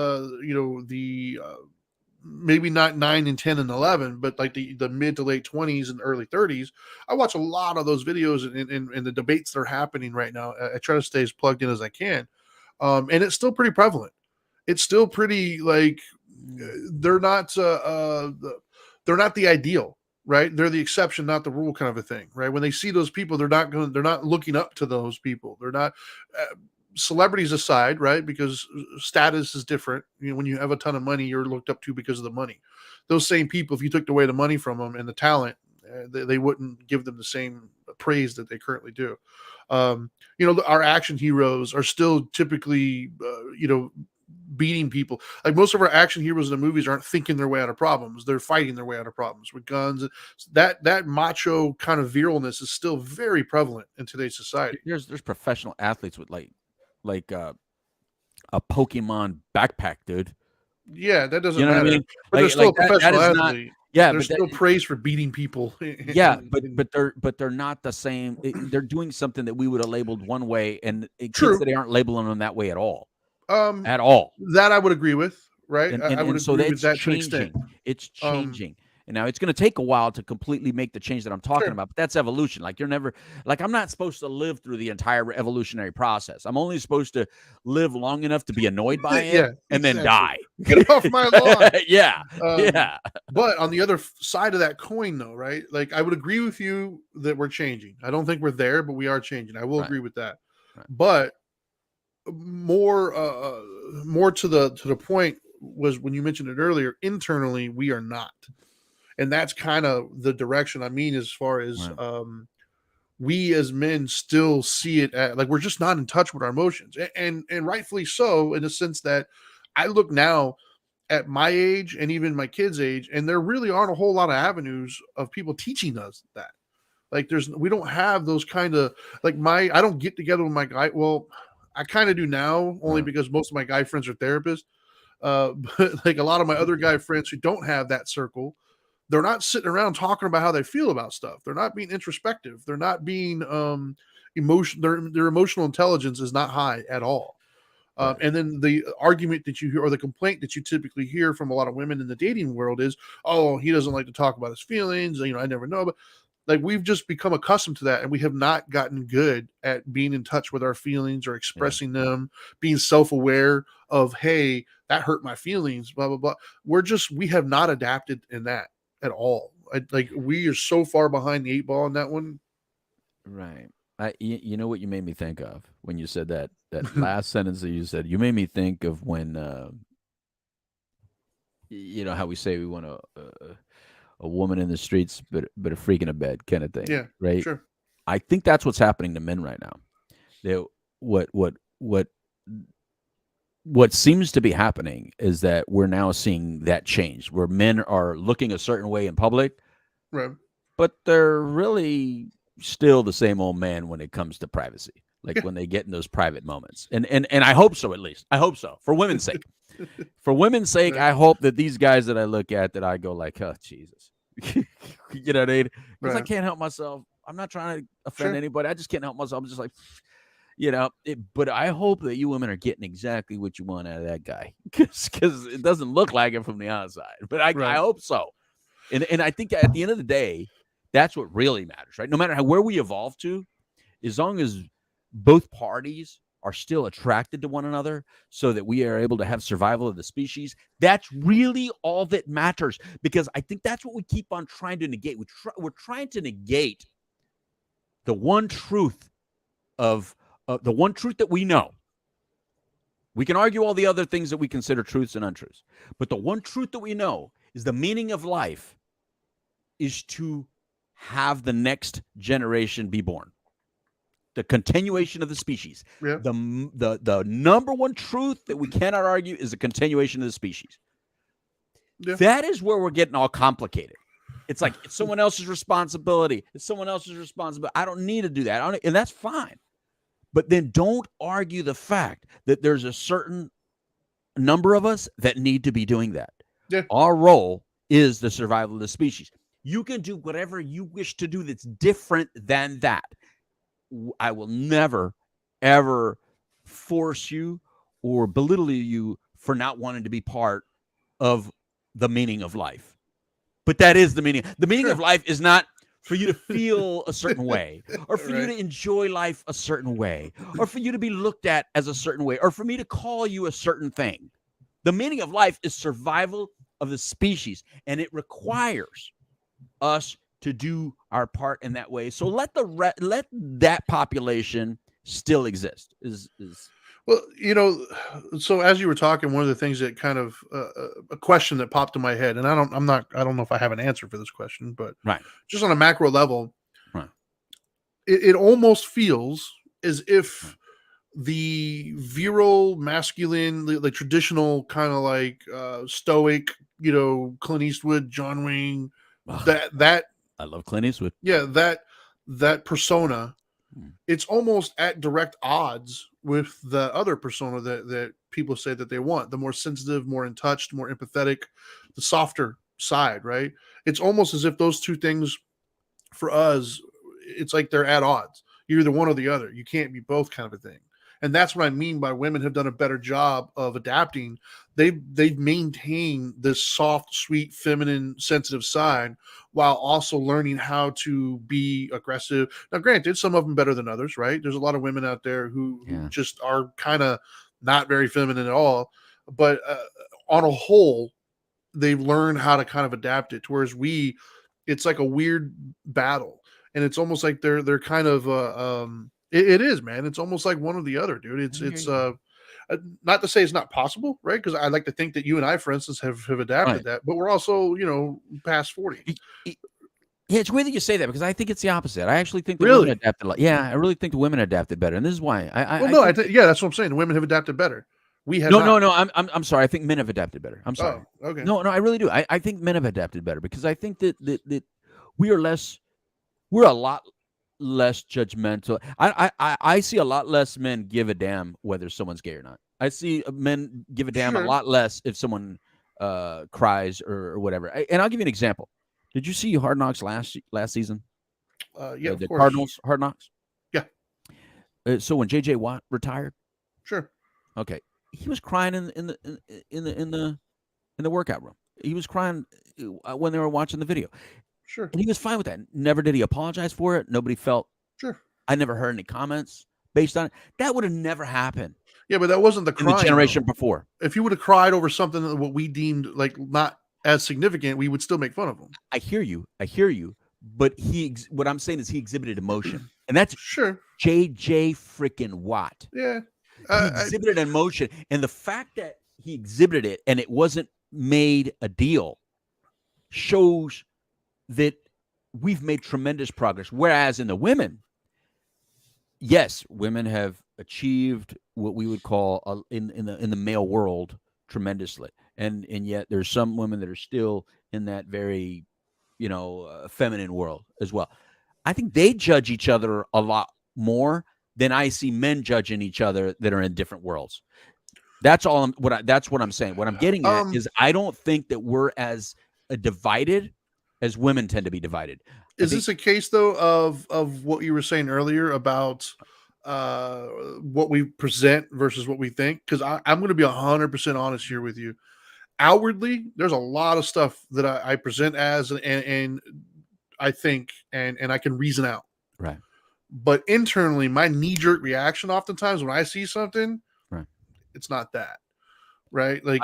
maybe not 9 and 10 and 11, but like the mid to late 20s and early 30s, I watch a lot of those videos and the debates that are happening right now. I try to stay as plugged in as I can. And it's still pretty prevalent. It's still pretty, like, they're not the ideal, right? They're the exception, not the rule, kind of a thing, right? When they see those people, they're not looking up to those people. They're not, celebrities aside, right? Because status is different. When you have a ton of money, you're looked up to because of the money. Those same people, if you took away the money from them and the talent, they wouldn't give them the same praise that they currently do. Our action heroes are still typically, beating people. Like, most of our action heroes in the movies aren't thinking their way out of problems. They're fighting their way out of problems with guns. That macho kind of viralness is still very prevalent in today's society. There's professional athletes with like a Pokemon backpack, dude. Yeah, that doesn't matter. What I mean? But they're still a professional athlete. They're still praised for beating people. but they're not the same. They're doing something that we would have labeled one way, and kids that aren't labeling them that way at all. At all. That I would agree with, right? I would so agree with that to an changing. extent. It's changing. And now it's going to take a while to completely make the change that I'm talking about, but that's evolution. Like, I'm not supposed to live through the entire evolutionary process. I'm only supposed to live long enough to be annoyed by it and then die. Get off my lawn. Yeah. But on the other side of that coin, though, right? Like, I would agree with you that we're changing. I don't think we're there, but we are changing. I will agree with that. Right. But more to the point was when you mentioned it earlier, internally, we are not. And that's kind of the direction I mean, as far as we as men still see it like we're just not in touch with our emotions. And rightfully so, in the sense that I look now at my age and even my kids' age, and there really aren't a whole lot of avenues of people teaching us that. Like, we don't have those kind of, like, I don't get together with my guy. Well, I kind of do now, only because most of my guy friends are therapists. But like a lot of my other guy friends who don't have that circle, they're not sitting around talking about how they feel about stuff. They're not being introspective. They're not being emotional. Their emotional intelligence is not high at all. And then the argument that you hear, or the complaint that you typically hear from a lot of women in the dating world is, oh, he doesn't like to talk about his feelings. I never know. But like, we've just become accustomed to that, and we have not gotten good at being in touch with our feelings or expressing them, being self-aware of, hey, that hurt my feelings, blah, blah, blah. We have not adapted in that at all. We are so far behind the 8 ball on that one. Right. You know what you made me think of when you said that last sentence that you said? You made me think of when, how we say we want a woman in the streets, but a freak in a bed kind of thing. Yeah. Right. Sure. I think that's what's happening to men right now. What seems to be happening is that we're now seeing that change, where men are looking a certain way in public, right? But they're really still the same old man when it comes to privacy, like when they get in those private moments. And I hope so, at least. I hope so, for women's sake. For women's sake, right. I hope that these guys that I look at, that I go like, oh, Jesus. You know what I mean? Because I can't help myself. I'm not trying to offend anybody. I just can't help myself. I'm just like, but I hope that you women are getting exactly what you want out of that guy, because it doesn't look like it from the outside. But I hope so. And I think at the end of the day, that's what really matters, right? No matter where we evolve to, as long as both parties are still attracted to one another so that we are able to have survival of the species, that's really all that matters. Because I think that's what we keep on trying to negate. We're trying to negate the one truth of the one truth that we know. We can argue all the other things that we consider truths and untruths, but the one truth that we know is the meaning of life is to have the next generation be born. The continuation of the species. Yeah. The number one truth that we cannot argue is the continuation of the species. Yeah. That is where we're getting all complicated. It's like it's someone else's responsibility. It's someone else's responsibility. I don't need to do that. And that's fine. But then don't argue the fact that there's a certain number of us that need to be doing that. Yeah. Our role is the survival of the species. You can do whatever you wish to do that's different than that. I will never, ever force you or belittle you for not wanting to be part of the meaning of life. But that is the meaning. The meaning of life is not for you to feel a certain way, or for you to enjoy life a certain way, or for you to be looked at as a certain way, or for me to call you a certain thing. The meaning of life is survival of the species, and it requires us to do our part in that way. So let that population still exist. Well, so as you were talking, one of the things that kind of a question that popped in my head, and I don't know if I have an answer for this question, but just on a macro level, it almost feels as if the virile, masculine, the traditional kind of like stoic, Clint Eastwood, John Wayne, that I love Clint Eastwood. Yeah, that persona, it's almost at direct odds with the other persona that people say that they want, the more sensitive, more in touch, more empathetic, the softer side, right? It's almost as if those two things for us, it's like they're at odds. You're either one or the other. You can't be both, kind of a thing. And that's what I mean by women have done a better job of adapting. They've maintained this soft, sweet, feminine, sensitive side while also learning how to be aggressive. Now, granted, some of them better than others, right? There's a lot of women out there who just are kind of not very feminine at all. But on a whole, they've learned how to kind of adapt it. Whereas it's like a weird battle. And it's almost like they're kind of it is, man. It's almost like one or the other, dude. It's not to say it's not possible, right? Because I like to think that you and I, for instance, have adapted that, but we're also, past 40. Yeah, it's weird that you say that because I think it's the opposite. I actually think the women adapted a lot. Yeah, I really think the women adapted better, and this is why. I think that's what I'm saying. The women have adapted better. We have no. I'm sorry. I think men have adapted better. I'm sorry. Oh, okay. No, I really do. I think men have adapted better because I think that we're a lot less judgmental. I see a lot less men give a damn whether someone's gay or not. I see men give a damn a lot less if someone cries or whatever. And I'll give you an example. Did you see Hard Knocks last season? Yeah, the Cardinals Hard Knocks. Yeah. So when JJ Watt retired, sure. Okay, he was crying in the workout room. He was crying when they were watching the video. Sure. And he was fine with that. Never did he apologize for it. Nobody felt. Sure. I never heard any comments based on it. That would have never happened. Yeah, but that wasn't the crying. In the generation before. If you would have cried over something that what we deemed like not as significant, we would still make fun of him. I hear you. But what I'm saying is he exhibited emotion. And that's JJ freaking Watt. Yeah. He exhibited emotion. And the fact that he exhibited it and it wasn't made a deal shows that we've made tremendous progress. Whereas in the women, yes, women have achieved what we would call in the male world tremendously, and yet there's some women that are still in that very, feminine world as well. I think they judge each other a lot more than I see men judging each other that are in different worlds. That's all. That's what I'm saying. What I'm getting at is I don't think that we're as divided as women tend to be divided. Is this a case though of what you were saying earlier about what we present versus what we think? Because I'm going to be 100% honest here with you. Outwardly, there's a lot of stuff that I present as and I think and I can reason out. Right. but internally, my knee-jerk reaction oftentimes when I see something, it's not that. Right, like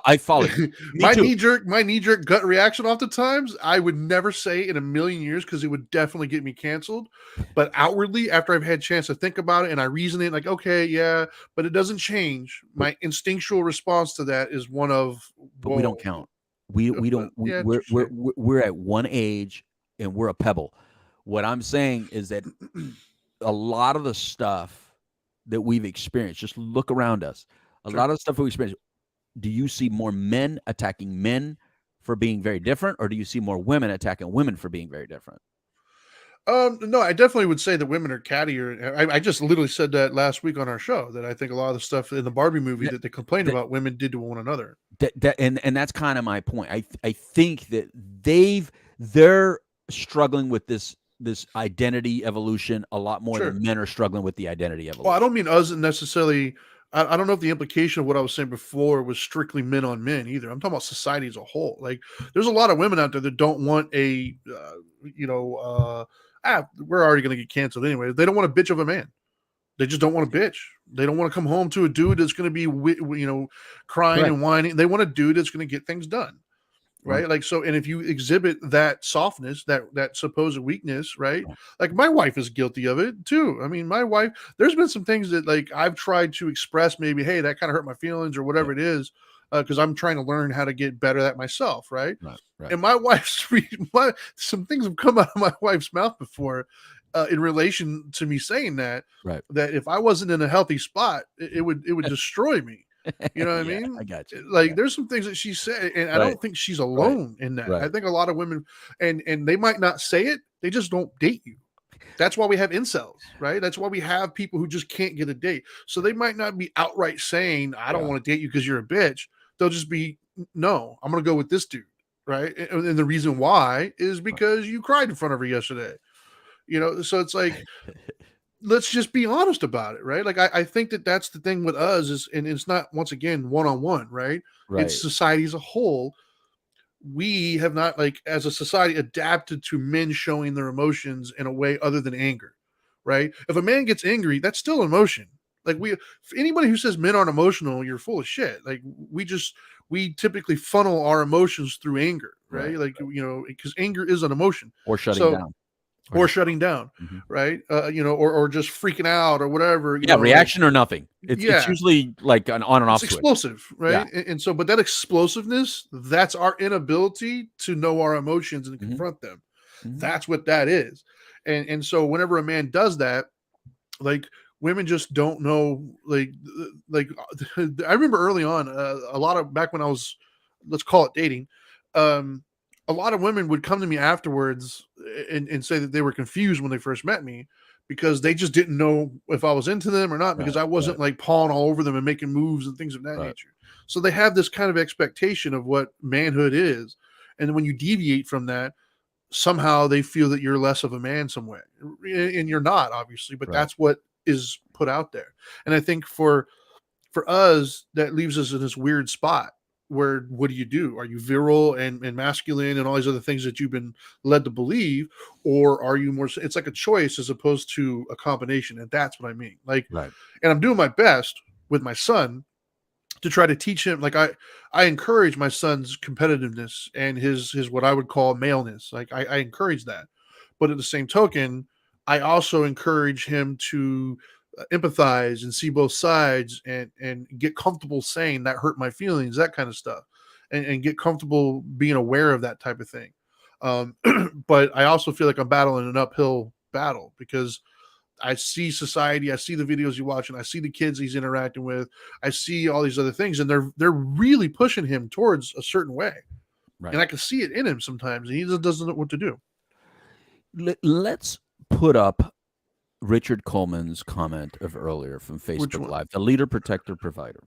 I follow you. my knee-jerk gut reaction oftentimes I would never say in a million years because it would definitely get me canceled. But outwardly, after I've had a chance to think about it and I reason it, like, okay, yeah, but it doesn't change. My instinctual response to that is one of, but we don't count. We don't. We're at one age and we're a pebble. What I'm saying is that a lot of the stuff that we've experienced, just look around us. A lot of the stuff we experience. Do you see more men attacking men for being very different, or do you see more women attacking women for being very different? No, I definitely would say that women are cattier. I just literally said that last week on our show, that I think a lot of the stuff in the Barbie movie that they complained about women did to one another. And that's kind of my point. I think that they're struggling with this identity evolution a lot more than men are struggling with the identity evolution. Well, I don't mean us necessarily. I don't know if the implication of what I was saying before was strictly men on men either. I'm talking about society as a whole. Like, there's a lot of women out there that don't want a, we're already going to get canceled anyway. They don't want a bitch of a man. They just don't want a bitch. They don't want to come home to a dude that's going to be, crying and whining. They want a dude that's going to get things done. Right. Like, so, and if you exhibit that softness, that supposed weakness, right? Like, my wife is guilty of it too. I mean, my wife, there's been some things that, like, I've tried to express maybe, hey, that kind of hurt my feelings or whatever it is. Cause I'm trying to learn how to get better at myself. Right. And my wife's, some things have come out of my wife's mouth before, in relation to me saying that if I wasn't in a healthy spot, it would destroy me. You know what I mean? I got you. Like, there's some things that she said, and I don't think she's alone in that. I think a lot of women, and they might not say it, they just don't date you. That's why we have incels, right? That's why we have people who just can't get a date. So they might not be outright saying, I don't want to date you because you're a bitch. They'll just be, no, I'm going to go with this dude, right? And the reason why is because you cried in front of her yesterday. So it's like, let's just be honest about it, right? Like, I think that's the thing with us is, and it's not, once again, one-on-one, right? It's society as a whole. We have not, like, as a society, adapted to men showing their emotions in a way other than anger, right? If a man gets angry, that's still emotion. Like, anybody who says men aren't emotional, you're full of shit. Like, we typically funnel our emotions through anger, right? Because anger is an emotion. Or shutting down. Or shutting down, right? Or just freaking out or whatever. Reaction or nothing. It's usually like an on and off switch. Explosive, right? Yeah. And so, but that explosiveness, that's our inability to know our emotions and confront them. That's what that is. And so whenever a man does that, like, women just don't know, like I remember early on, a lot of, back when I was, let's call it dating, a lot of women would come to me afterwards and say that they were confused when they first met me because they just didn't know if I was into them or not, because I wasn't like pawing all over them and making moves and things of that nature. So they have this kind of expectation of what manhood is. And when you deviate from that, somehow they feel that you're less of a man some way. And you're not, obviously, but that's what is put out there. And I think for us, that leaves us in this weird spot where, what do? Are you virile and masculine and all these other things that you've been led to believe? Or are you more, it's like a choice as opposed to a combination. And that's what I mean. Like, and I'm doing my best with my son to try to teach him. Like, I encourage my son's competitiveness and his what I would call maleness. Like, I encourage that. But at the same token, I also encourage him to empathize and see both sides and get comfortable saying that hurt my feelings, that kind of stuff, and get comfortable being aware of that type of thing. But I also feel like I'm battling an uphill battle because I see society, I see the videos you watch, and I see the kids he's interacting with, I see all these other things, and they're really pushing him towards a certain way. And I can see it in him sometimes, and he doesn't know what to do. Let's put up Richard Coleman's comment of earlier from Facebook Live, the leader, protector, provider.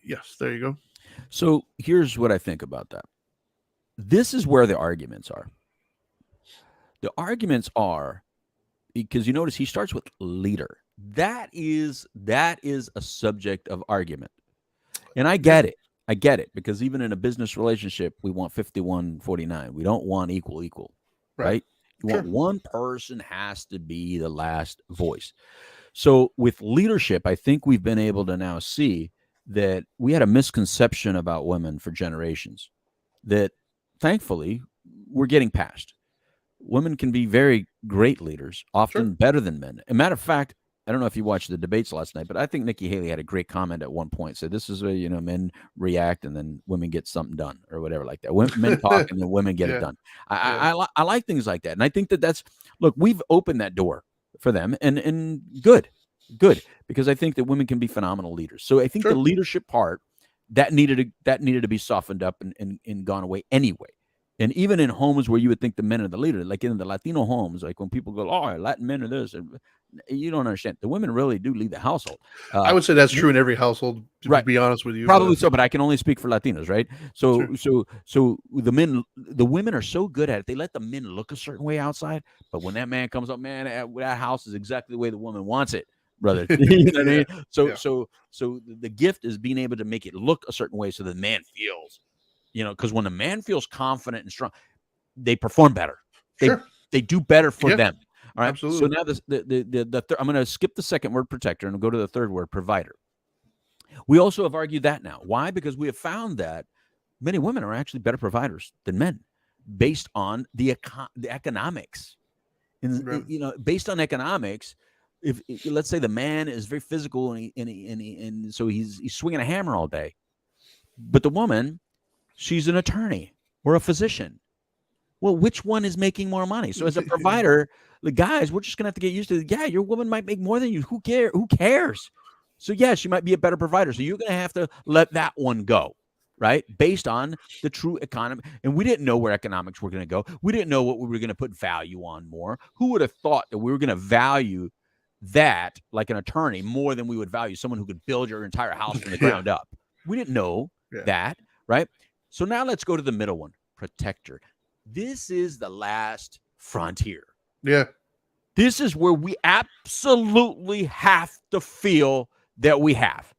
Yes, there you go. So here's what I think about that. This is where the arguments are. The arguments are, because you notice he starts with leader. That is a subject of argument. And I get it. I get it, because even in a business relationship, we want 51-49. We don't want equal, right? You want one person has to be the last voice. So with leadership, I think we've been able to now see that we had a misconception about women for generations that thankfully we're getting past. Women can be very great leaders, often better than men. As a matter of fact, I don't know if you watched the debates last night, but I think Nikki Haley had a great comment at one point. Said this is where, men react and then women get something done or whatever like that. Men talk and then women get it done. I like things like that. And I think that's, look, we've opened that door for them and good, because I think that women can be phenomenal leaders. So I think the leadership part that needed to be softened up and gone away anyway. And even in homes where you would think the men are the leader, like in the Latino homes, like when people go, oh, Latin men are this, you don't understand. The women really do lead the household. I would say that's true in every household, to be honest with you. Probably so, but I can only speak for Latinos, right? So the women are so good at it. They let the men look a certain way outside, but when that man comes up, man, that house is exactly the way the woman wants it, brother. You know what I mean? So the gift is being able to make it look a certain way so the man feels. Because when a man feels confident and strong, they perform better. They do better for them. All right. Absolutely. So now I'm going to skip the second word, protector, and go to the third word, provider. We also have argued that now. Why? Because we have found that many women are actually better providers than men, based on the economics. Based on economics, if let's say the man is very physical and so he's swinging a hammer all day, but the woman, she's an attorney or a physician. Well, which one is making more money? So as a provider, the guys, we're just going to have to get used to it. Yeah, your woman might make more than you. Who cares? So yeah, she might be a better provider. So you're going to have to let that one go, right? Based on the true economy. And we didn't know where economics were going to go. We didn't know what we were going to put value on more. Who would have thought that we were going to value that, like an attorney, more than we would value someone who could build your entire house from the ground up? We didn't know that, right? So now let's go to the middle one, protector. This is the last frontier. Yeah. This is where we absolutely have to feel that we have.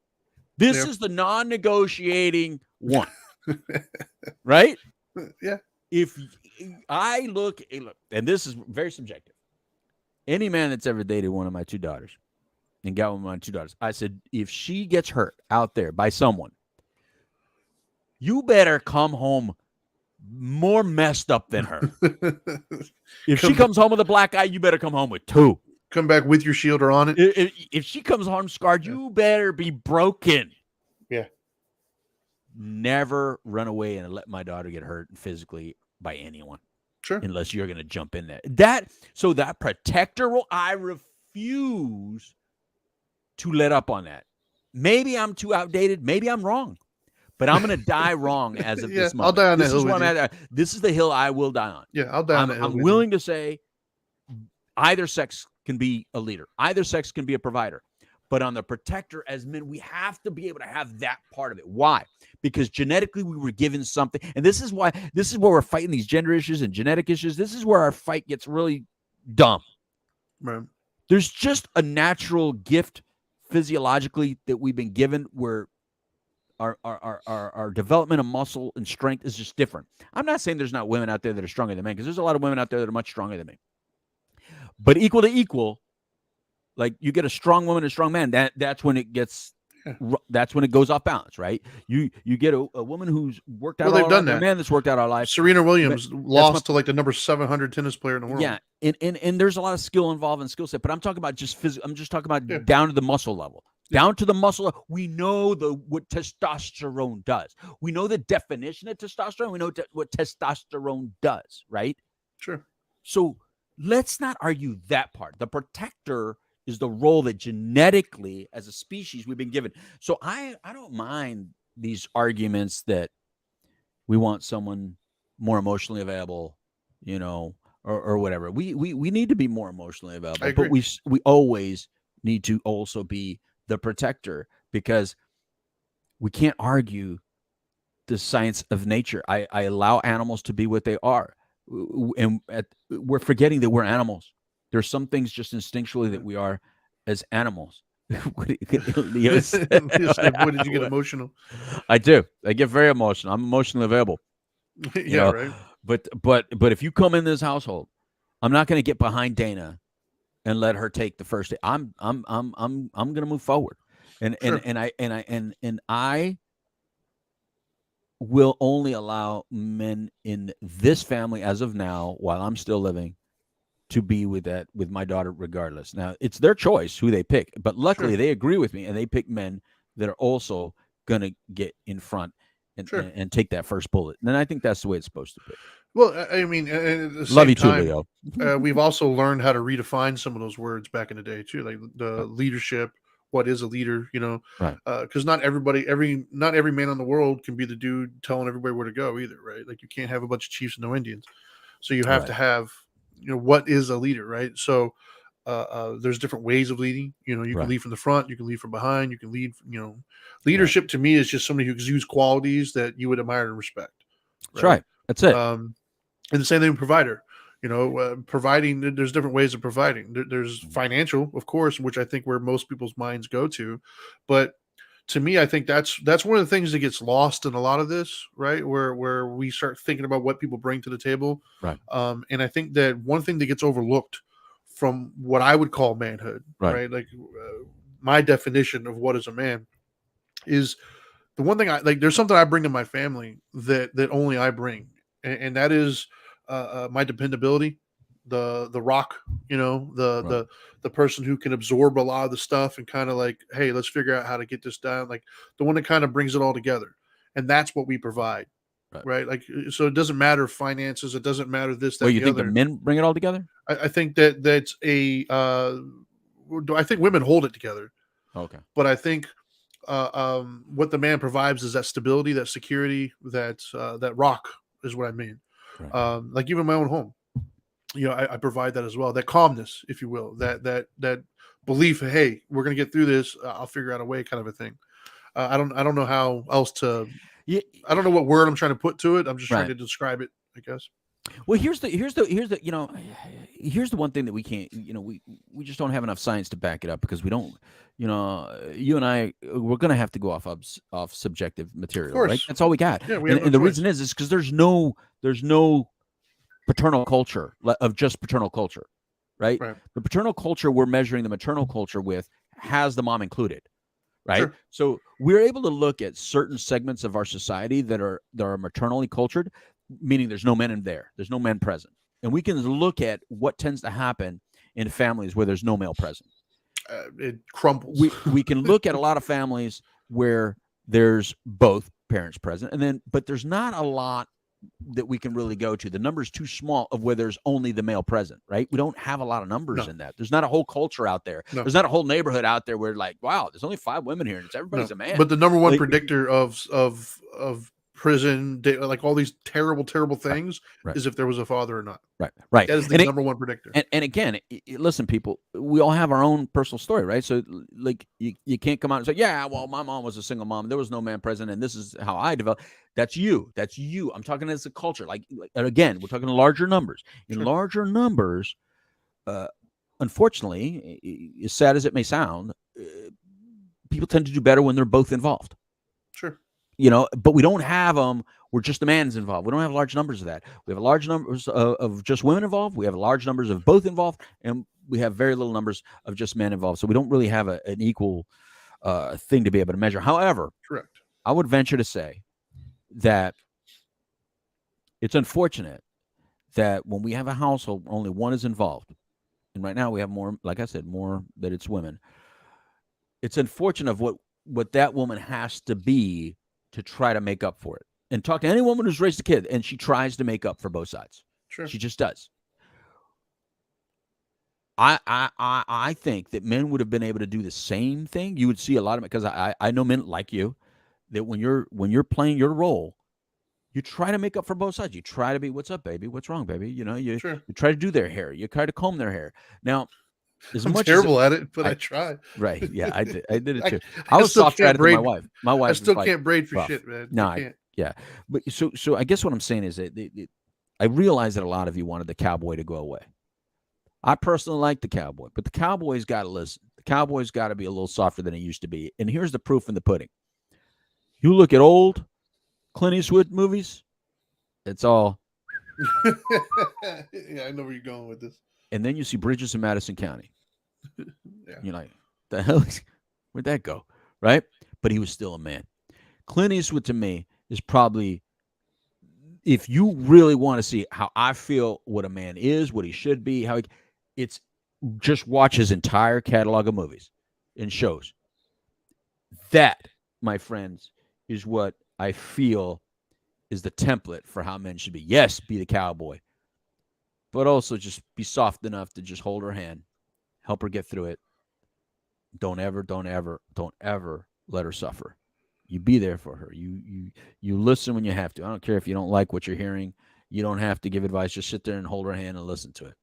This is the non-negotiating one. Right? Yeah. If I look, and this is very subjective. Any man that's ever dated one of my two daughters and got one of my two daughters, I said, if she gets hurt out there by someone, you better come home more messed up than her. If she comes home with a black eye, you better come home with two. Come back with your shield or on it. If she comes home scarred, you better be broken. Yeah. Never run away and let my daughter get hurt physically by anyone. Sure. Unless you're going to jump in there. That protector role, I refuse to let up on that. Maybe I'm too outdated. Maybe I'm wrong. But I'm going to die wrong as of this moment. I'll die on that hill. This is the hill I will die on. Yeah, I'll die on that hill. I'm willing to say either sex can be a leader. Either sex can be a provider. But on the protector, as men, we have to be able to have that part of it. Why? Because genetically we were given something. And this is where we're fighting these gender issues and genetic issues. This is where our fight gets really dumb. Right. There's just a natural gift physiologically that we've been given where our development of muscle and strength is just different. I'm not saying there's not women out there that are stronger than men, because there's a lot of women out there that are much stronger than me. But equal to equal, like you get a strong woman and a strong man, that's when it gets that's when it goes off balance, right? You get a woman who's worked out all life, a man that's worked out our life. Serena Williams lost to like the number 700 tennis player in the world. Yeah, and there's a lot of skill involved in skill set, but I'm talking about just I'm just talking about down to the muscle level. Down to the muscle, we know what testosterone does. We know the definition of testosterone. We know what testosterone does, right? Sure. So let's not argue that part. The protector is the role that genetically, as a species, we've been given. So I don't mind these arguments that we want someone more emotionally available, or whatever. We need to be more emotionally available, but we always need to also be the protector, because we can't argue the science of nature. I allow animals to be what they are. And we're forgetting that we're animals. There's some things just instinctually that we are as animals. Boy, did you get emotional? I do. I get very emotional. I'm emotionally available. Right. But if you come in this household, I'm not going to get behind Dana and let her take the first. I'm going to move forward, and I will only allow men in this family as of now, while I'm still living, to be with my daughter regardless. Now, it's their choice who they pick, but luckily they agree with me, and they pick men that are also going to get in front and take that first bullet. And I think that's the way it's supposed to be. Well, I mean, at the Love same you too, time, Leo. we've also learned how to redefine some of those words back in the day too, like the leadership. What is a leader? Right? Because not every man in the world can be the dude telling everybody where to go either, right? Like you can't have a bunch of chiefs and no Indians, so you have to have, what is a leader, right? So there's different ways of leading. You can lead from the front, you can lead from behind, you can lead. Leadership to me is just somebody who exudes qualities that you would admire and respect. That's right. That's it. And the same thing with provider. Providing, there's different ways of providing. There's financial, of course, which I think where most people's minds go to. But to me, I think that's one of the things that gets lost in a lot of this, right? Where we start thinking about what people bring to the table. Right. And I think that one thing that gets overlooked from what I would call manhood, right? Like my definition of what is a man is the one thing there's something I bring to my family that only I bring. And that is my dependability, the rock, the person who can absorb a lot of the stuff and kind of like, hey, let's figure out how to get this done. Like the one that kind of brings it all together. And that's what we provide, right? Like, so it doesn't matter finances. It doesn't matter this, that, well, you the think other. the men bring it all together? I think that's I think women hold it together. Okay. But I think what the man provides is that stability, that security, that rock is what I mean. Right. Like even my own home, I provide that as well. That calmness, if you will, that belief. Hey, we're gonna get through this. I'll figure out a way, kind of a thing. I don't know how else to. Yeah. I don't know what word I'm trying to put to it. I'm just trying to describe it, I guess. Well, here's the one thing that we can't, we just don't have enough science to back it up because we don't, you and I, we're going to have to go off subjective material, right? That's all we got. Yeah, and the reason is because there's no paternal culture of just paternal culture, right? The paternal culture we're measuring the maternal culture with has the mom included. Right. Sure. So we're able to look at certain segments of our society that are maternally cultured, meaning there's no men in there. There's no men present. And we can look at what tends to happen in families where there's no male present. It crumbles. We can look at a lot of families where there's both parents present, but there's not a lot that we can really go to. The number's too small of where there's only the male present, right? We don't have a lot of numbers in that. There's not a whole culture out there. No. There's not a whole neighborhood out there where like, wow, there's only 5 women here and everybody's a man. But the number one predictor of prison, like all these terrible things is if there was a father or not. Right. That is the number one predictor. And again, listen, people, we all have our own personal story, right? So like you can't come out and say, yeah, well, my mom was a single mom. There was no man present. And this is how I developed. That's you. I'm talking as a culture. Like again, we're talking larger numbers. In larger numbers, unfortunately, as sad as it may sound, people tend to do better when they're both involved. Sure. But we don't have them where just the man's involved. We don't have large numbers of that. We have large numbers of just women involved. We have large numbers of both involved, and we have very little numbers of just men involved. So we don't really have an equal thing to be able to measure. However, correct. I would venture to say that it's unfortunate that when we have a household, only one is involved. And right now we have more, like I said, more that it's women. It's unfortunate of what that woman has to be to try to make up for it. And talk to any woman who's raised a kid, and she tries to make up for both sides. Sure. She just does. I think that men would have been able to do the same thing. You would see a lot of it because I know men like you that when you're playing your role, you try to make up for both sides. You try to be, what's up, baby? What's wrong, baby? You try to do their hair. You try to comb their hair. Now, I'm terrible at it, but I try. Right. Yeah, I did it too. I was soft at it with my wife. My wife I still can't braid for shit, man. No, I can't. Yeah. But so I guess what I'm saying is that I realize that a lot of you wanted the cowboy to go away. I personally like the cowboy, but the cowboy's got to listen. The cowboy's got to be a little softer than he used to be. And here's the proof in the pudding. You look at old Clint Eastwood movies, it's all Yeah, I know where you're going with this. And then you see Bridges in Madison County. Yeah. You're like, the hell? Where'd that go? Right? But he was still a man. Clint Eastwood to me is probably, if you really want to see how I feel what a man is, what he should be, it's just watch his entire catalog of movies and shows. That, my friends, is what I feel is the template for how men should be. Yes, be the cowboy, but also just be soft enough to just hold her hand, help her get through it. Don't ever let her suffer. You be there for her. You listen when you have to. I don't care if you don't like what you're hearing. You don't have to give advice. Just sit there and hold her hand and listen to it.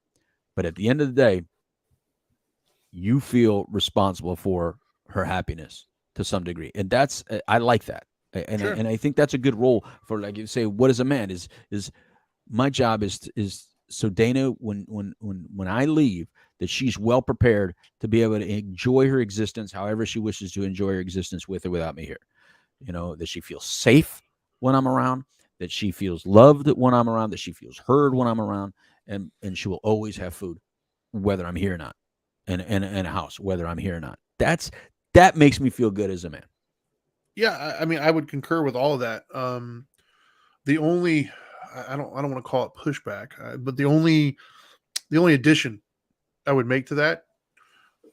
But at the end of the day, you feel responsible for her happiness to some degree. And that's, I like that. And, Sure. and I think that's a good role for, like you say, what is a man? Is my job is so Dana, when I leave, that she's well prepared to be able to enjoy her existence however she wishes to enjoy her existence with or without me here. That she feels safe when I'm around, that she feels loved when I'm around, that she feels heard when I'm around, and she will always have food, whether I'm here or not, and a house, whether I'm here or not. That makes me feel good as a man. Yeah, I mean, I would concur with all of that. The only, I don't want to call it pushback, but the only addition I would make to that,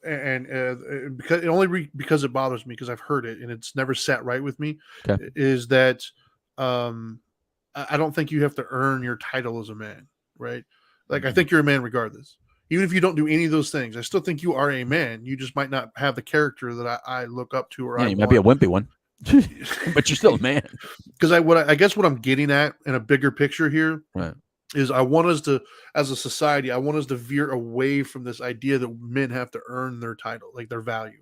and because it bothers me, because I've heard it and it's never sat right with me, Okay. is that I don't think you have to earn your title as a man, right? Like, I think you're a man regardless. Even if you don't do any of those things, I still think you are a man. You just might not have the character that I look up to, or you might be a wimpy one, but you're still a man. Because I guess what I'm getting at in a bigger picture here, right, is I want us to, as a society, I want us to veer away from this idea that men have to earn their title, like their value,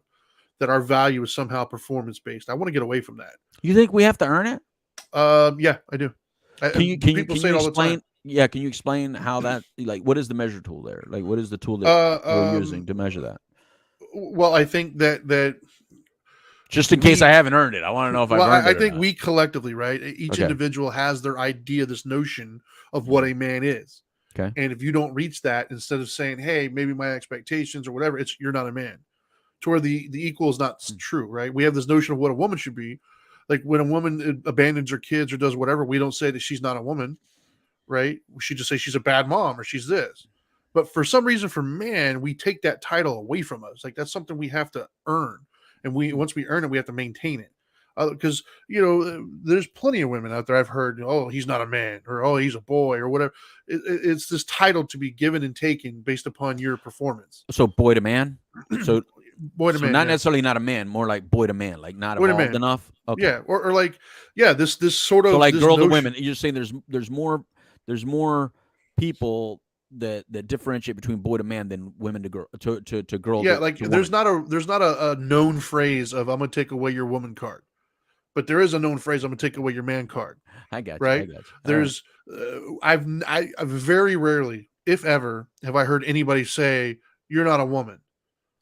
that our value is somehow performance based. I want to get away from that. You think we have to earn it? Yeah, I do. Can you say it all the time. Yeah, can you explain how that, like, what is the measure tool there? Like, what is the tool that we're using to measure that? Well, I think that just in case I haven't earned it, I want to know if I've earned it. I think we collectively, right? Each individual has their idea, this notion of what a man is. Okay. And if you don't reach that, instead of saying, hey, maybe my expectations or whatever, you're not a man. To where the equal is not true, right? We have this notion of what a woman should be. Like, when a woman abandons her kids or does whatever, we don't say that she's not a woman, right? We should just say she's a bad mom or she's this. But for some reason, for man, we take that title away from us. Like, that's something we have to earn. And once we earn it, we have to maintain it. Because, there's plenty of women out there I've heard, oh, he's not a man, or oh, he's a boy, or whatever. It's this title to be given and taken based upon your performance. So boy to man? So boy to man. Not necessarily not a man, more like boy to man, like not evolved enough. Okay. Yeah. Or like, yeah, this sort of. So like girl to women. You're saying there's more people that differentiate between boy to man than women to girl to girl. Yeah, to, like to there's not a known phrase of I'm gonna take away your woman card, but there is a known phrase I'm gonna take away your man card. I got you. Right? I got you. There's I've very rarely, if ever, have I heard anybody say you're not a woman.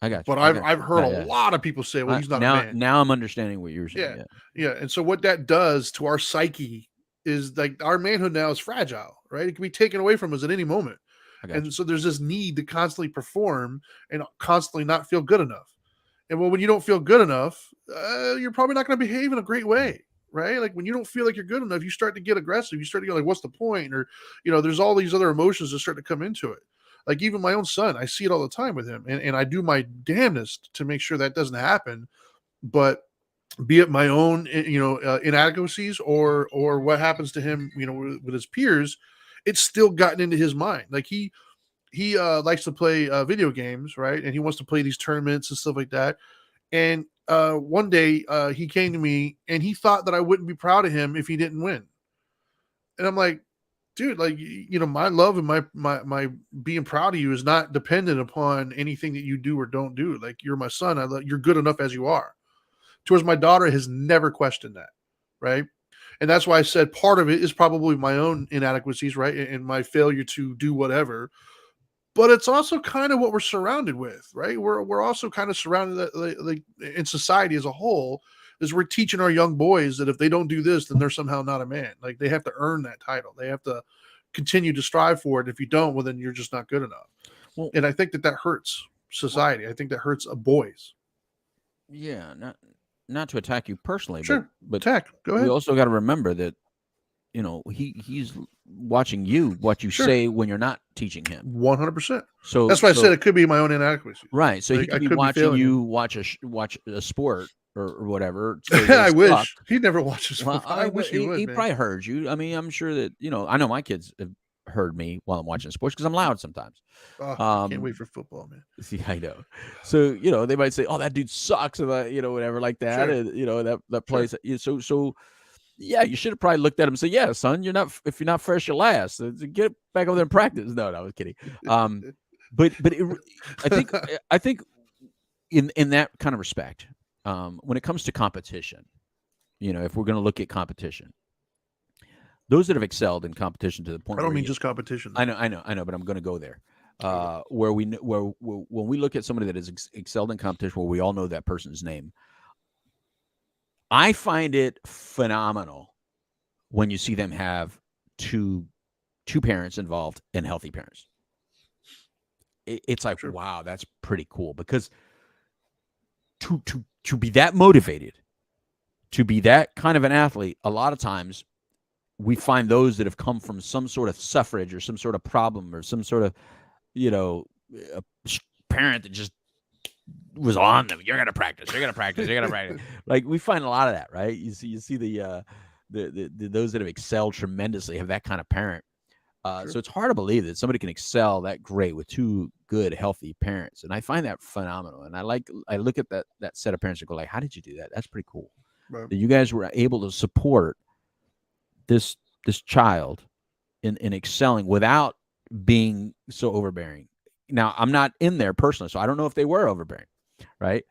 I got you. But I've heard a lot of people say, well, he's not a man. Now I'm understanding what you're saying. Yeah. And so what that does to our psyche is, like, our manhood now is fragile, right? It can be taken away from us at any moment. And so there's this need to constantly perform and constantly not feel good enough. And when you don't feel good enough, you're probably not going to behave in a great way, right? Like, when you don't feel like you're good enough, you start to get aggressive. You start to go like, what's the point? Or, there's all these other emotions that start to come into it. Like, even my own son, I see it all the time with him. And I do my damnedest to make sure that doesn't happen. But be it my own, inadequacies or what happens to him, with his peers, it's still gotten into his mind. Like, he likes to play video games, right? And he wants to play these tournaments and stuff like that. And one day he came to me and he thought that I wouldn't be proud of him if he didn't win. And I'm like, dude, like, my love and my being proud of you is not dependent upon anything that you do or don't do. Like, you're my son. You're good enough as you are. Towards my daughter has never questioned that, right? And that's why I said part of it is probably my own inadequacies, right? And my failure to do whatever. But it's also kind of what we're surrounded with, right? We're also kind of surrounded, like in society as a whole, is we're teaching our young boys that if they don't do this, then they're somehow not a man. Like, they have to earn that title. They have to continue to strive for it. If you don't, well, then you're just not good enough. Well, and I think that hurts society. I think that hurts boys. Yeah, not to attack you personally, Sure, but attack. Go ahead. we also got to remember that he's watching what you say when you're not teaching him. 100%. So that's why I said it could be my own inadequacy. Right. So he could be watching you watch a sport or whatever. I wish he never watches. Well, I wish he would. He probably heard you. I mean, I'm sure that I know my kids have heard me while I'm watching sports because I'm loud sometimes. I can't wait for football, man. See, I know. So they might say, "Oh, that dude sucks," or whatever like that. Sure. And that place. Sure. So yeah, you should have probably looked at him and said, "Yeah, son, if you're not fresh, you're last. So get back over there and practice." No, I was kidding. But I think in that kind of respect, when it comes to competition, if we're going to look at competition, those that have excelled in competition to the point. I don't mean just competition. I know, but I'm going to go there. Where when we look at somebody that has excelled in competition, where we all know that person's name, I find it phenomenal when you see them have two parents involved and healthy parents. It's like, sure. Wow, that's pretty cool, because to be that motivated, to be that kind of an athlete, a lot of times we find those that have come from some sort of suffrage or some sort of problem or some sort of, a parent that just was on them. You're gonna practice. You're gonna practice. You're gonna practice. Like, we find a lot of that, right? You see the those that have excelled tremendously have that kind of parent. Sure. So it's hard to believe that somebody can excel that great with two good, healthy parents, and I find that phenomenal. And I look at that set of parents and go, like, how did you do that? That's pretty cool. Right. That you guys were able to support this child in excelling without being so overbearing. Now, I'm not in there personally, so I don't know if they were overbearing, right?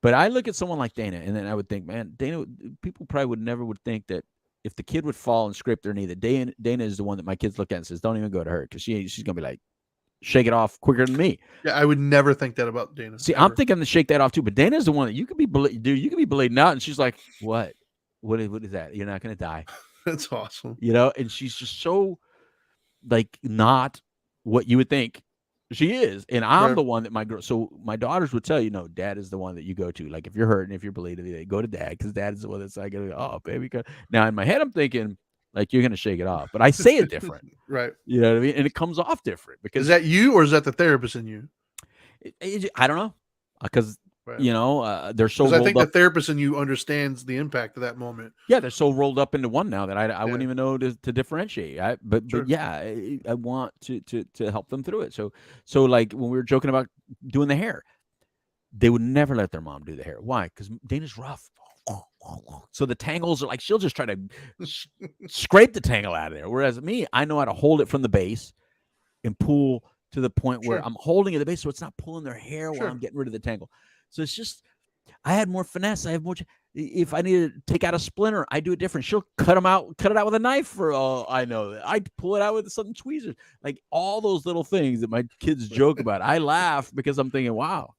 But I look at someone like Dana, and then I would think, man, Dana, people probably would think that if the kid would fall and scrape their knee, that Dana is the one that my kids look at and says, don't even go to her, because she's going to be like, shake it off quicker than me. Yeah, I would never think that about Dana. See, ever. I'm thinking to shake that off too, but Dana's the one that you could be bleeding out, and she's like, what is that? You're not going to die. That's awesome. And she's just so, like, not what you would think she is. And I'm the one that so my daughters would tell you, no, dad is the one that you go to. Like, if you're hurting, if you're bleeding, they go to dad, because dad is the one that's like, oh, baby. Now, in my head, I'm thinking, like, you're going to shake it off. But I say it different. Right. You know what I mean? And it comes off different. Because is that you, or is that the therapist in you? I don't know. Because, they're so rolled I think up. the therapist in you understands the impact of that moment. Yeah, they're so rolled up into one now that I wouldn't even know to differentiate. But yeah, I want to help them through it. So like when we were joking about doing the hair, they would never let their mom do the hair. Why? Because Dana's rough. So the tangles are like, she'll just try to scrape the tangle out of there. Whereas me, I know how to hold it from the base and pull to the point where I'm holding it at the base, so it's not pulling their hair while I'm getting rid of the tangle. So it's just, I had more finesse. I have more. If I need to take out a splinter, I do it different. She'll cut it out with a knife for all I know. I pull it out with some tweezers. Like, all those little things that my kids joke about. I laugh because I'm thinking, wow,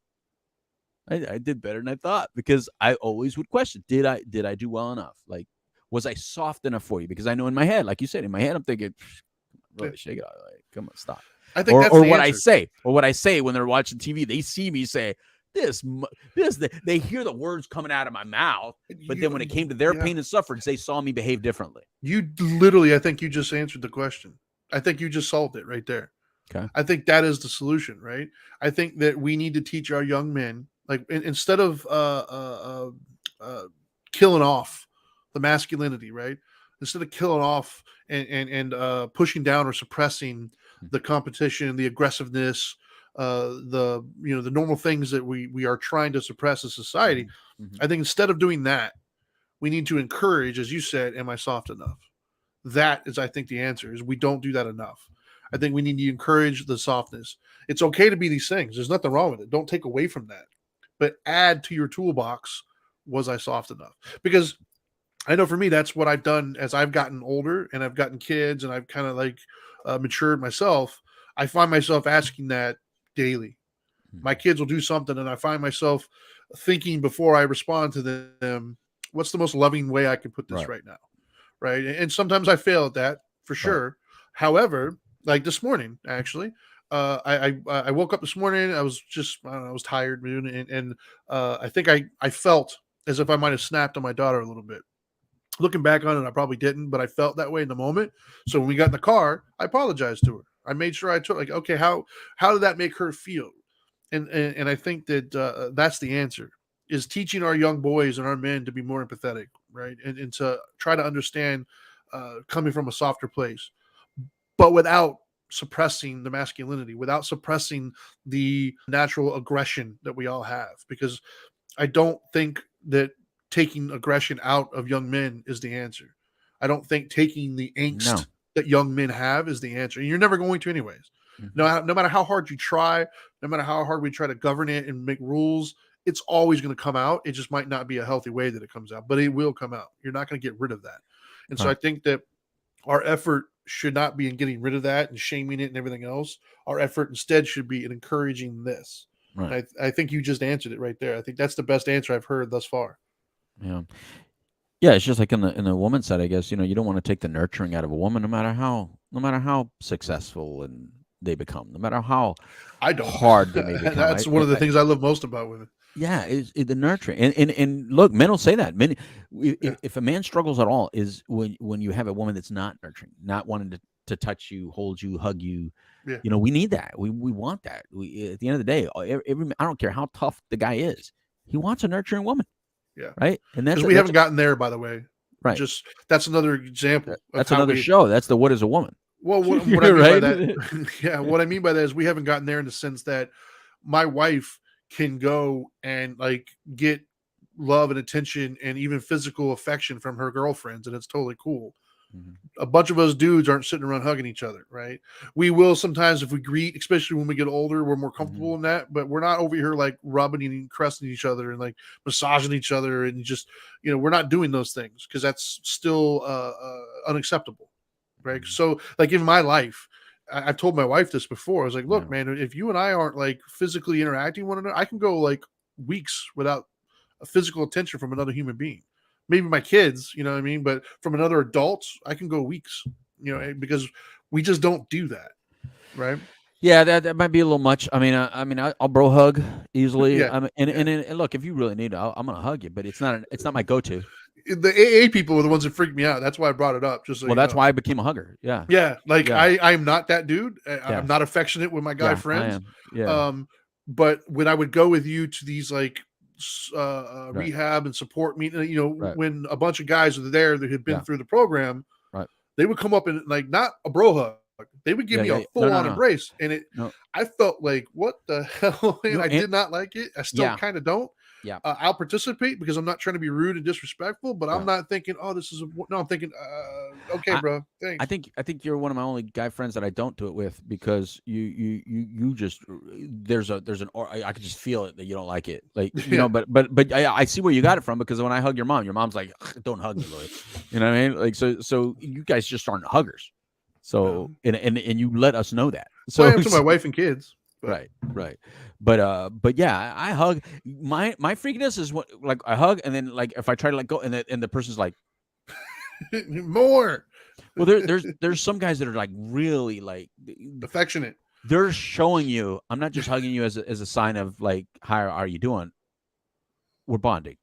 I did better than I thought, because I always would question, did I do well enough? Like, was I soft enough for you? Because I know in my head, like you said, I'm thinking, really, shake it out. Like, come on, stop. I think that's the answer. What I say when they're watching TV, they see me say, they hear the words coming out of my mouth, but then when it came to their pain and suffering, they saw me behave differently. You literally, I think you just answered the question. I think you just solved it right there. Okay. I think that is the solution, right? I think that we need to teach our young men, like, instead of killing off the masculinity, right? Instead of killing off and pushing down or suppressing the competition, the aggressiveness, the normal things that we are trying to suppress as society. Mm-hmm. I think instead of doing that, we need to encourage, as you said, am I soft enough? That is, I think, the answer is we don't do that enough. I think we need to encourage the softness. It's okay to be these things. There's nothing wrong with it. Don't take away from that, but add to your toolbox. Was I soft enough? Because I know for me, that's what I've done as I've gotten older and I've gotten kids and I've kind of like matured myself. I find myself asking that daily. My kids will do something and I find myself thinking before I respond to them, what's the most loving way I can put this right now? Right. And sometimes I fail at that for sure. However, like this morning, actually, I woke up this morning. I was just, I don't know, I was tired, man, and I think I felt as if I might have snapped on my daughter a little bit. Looking back on it, I probably didn't, but I felt that way in the moment. So when we got in the car, I apologized to her. I made sure I took, like, okay, how did that make her feel? And I think that that's the answer, is teaching our young boys and our men to be more empathetic, right, and to try to understand, coming from a softer place, but without suppressing the masculinity, without suppressing the natural aggression that we all have. Because I don't think that taking aggression out of young men is the answer. I don't think taking the angst that young men have is the answer. And you're never going to anyways. No matter how hard you try, no matter how hard we try to govern it and make rules, it's always going to come out. It just might not be a healthy way that it comes out, but it will come out. You're not going to get rid of that. And so I think that our effort should not be in getting rid of that and shaming it and everything else. Our effort instead should be in encouraging this. Right. I think you just answered it right there. I think that's the best answer I've heard thus far. Yeah. Yeah, it's just like in the woman's side, I guess, you don't want to take the nurturing out of a woman, no matter how successful and they become, no matter how hard they may become. That's one of the things I love most about women. Yeah, is the nurturing. And look, men will say that. Men, if a man struggles at all, is when you have a woman that's not nurturing, not wanting to touch you, hold you, hug you. Yeah. We need that. We want that. At the end of the day, I don't care how tough the guy is, he wants a nurturing woman. Yeah. Right. And that's we haven't gotten there, by the way. Right. Just that's another example. That's another show. That's the What is a Woman. Well, what I mean by that, yeah, what I mean by that is we haven't gotten there in the sense that my wife can go and like get love and attention and even physical affection from her girlfriends, and it's totally cool. A bunch of us dudes aren't sitting around hugging each other, right? We will sometimes if we greet, especially when we get older, we're more comfortable in that, but we're not over here like rubbing and caressing each other and like massaging each other and just, we're not doing those things because that's still unacceptable, right? So like in my life, I've told my wife this before. I was like, look, man, if you and I aren't like physically interacting with one another, I can go like weeks without a physical attention from another human being. Maybe my kids, you know what I mean? But from another adult, I can go weeks, because we just don't do that. Right. Yeah, that might be a little much. I mean, I'll bro hug easily. Yeah. And look, if you really need it, I'm going to hug you, but it's not my go-to. The AA people were the ones that freaked me out. That's why I brought it up. Just so that's why I became a hugger. Yeah. Yeah. Like I'm not that dude. I'm not affectionate with my guy friends. I am. Yeah. But when I would go with you to these like rehab and support meeting, when a bunch of guys were there that had been through the program, they would come up and like not a bro hug. They would give me a full-on embrace, and I felt like, what the hell? I did not like it. I still kind of don't. Yeah, I'll participate because I'm not trying to be rude and disrespectful, but I'm not thinking, oh, this is no. I'm thinking, okay, bro. Thanks. I think you're one of my only guy friends that I don't do it with because you just I could just feel it that you don't like it, like but I see where you got it from because when I hug your mom's like, don't hug me, Lloyd. You know what I mean? Like so you guys just aren't huggers. So and you let us know that. So I am to my wife and kids. Right. But yeah, I hug. My freakiness is what, like, I hug and then like if I try to let go and the person's like more. Well, there's some guys that are like really like affectionate. They're showing you, I'm not just hugging you as a sign of like, how are you doing? We're bonding,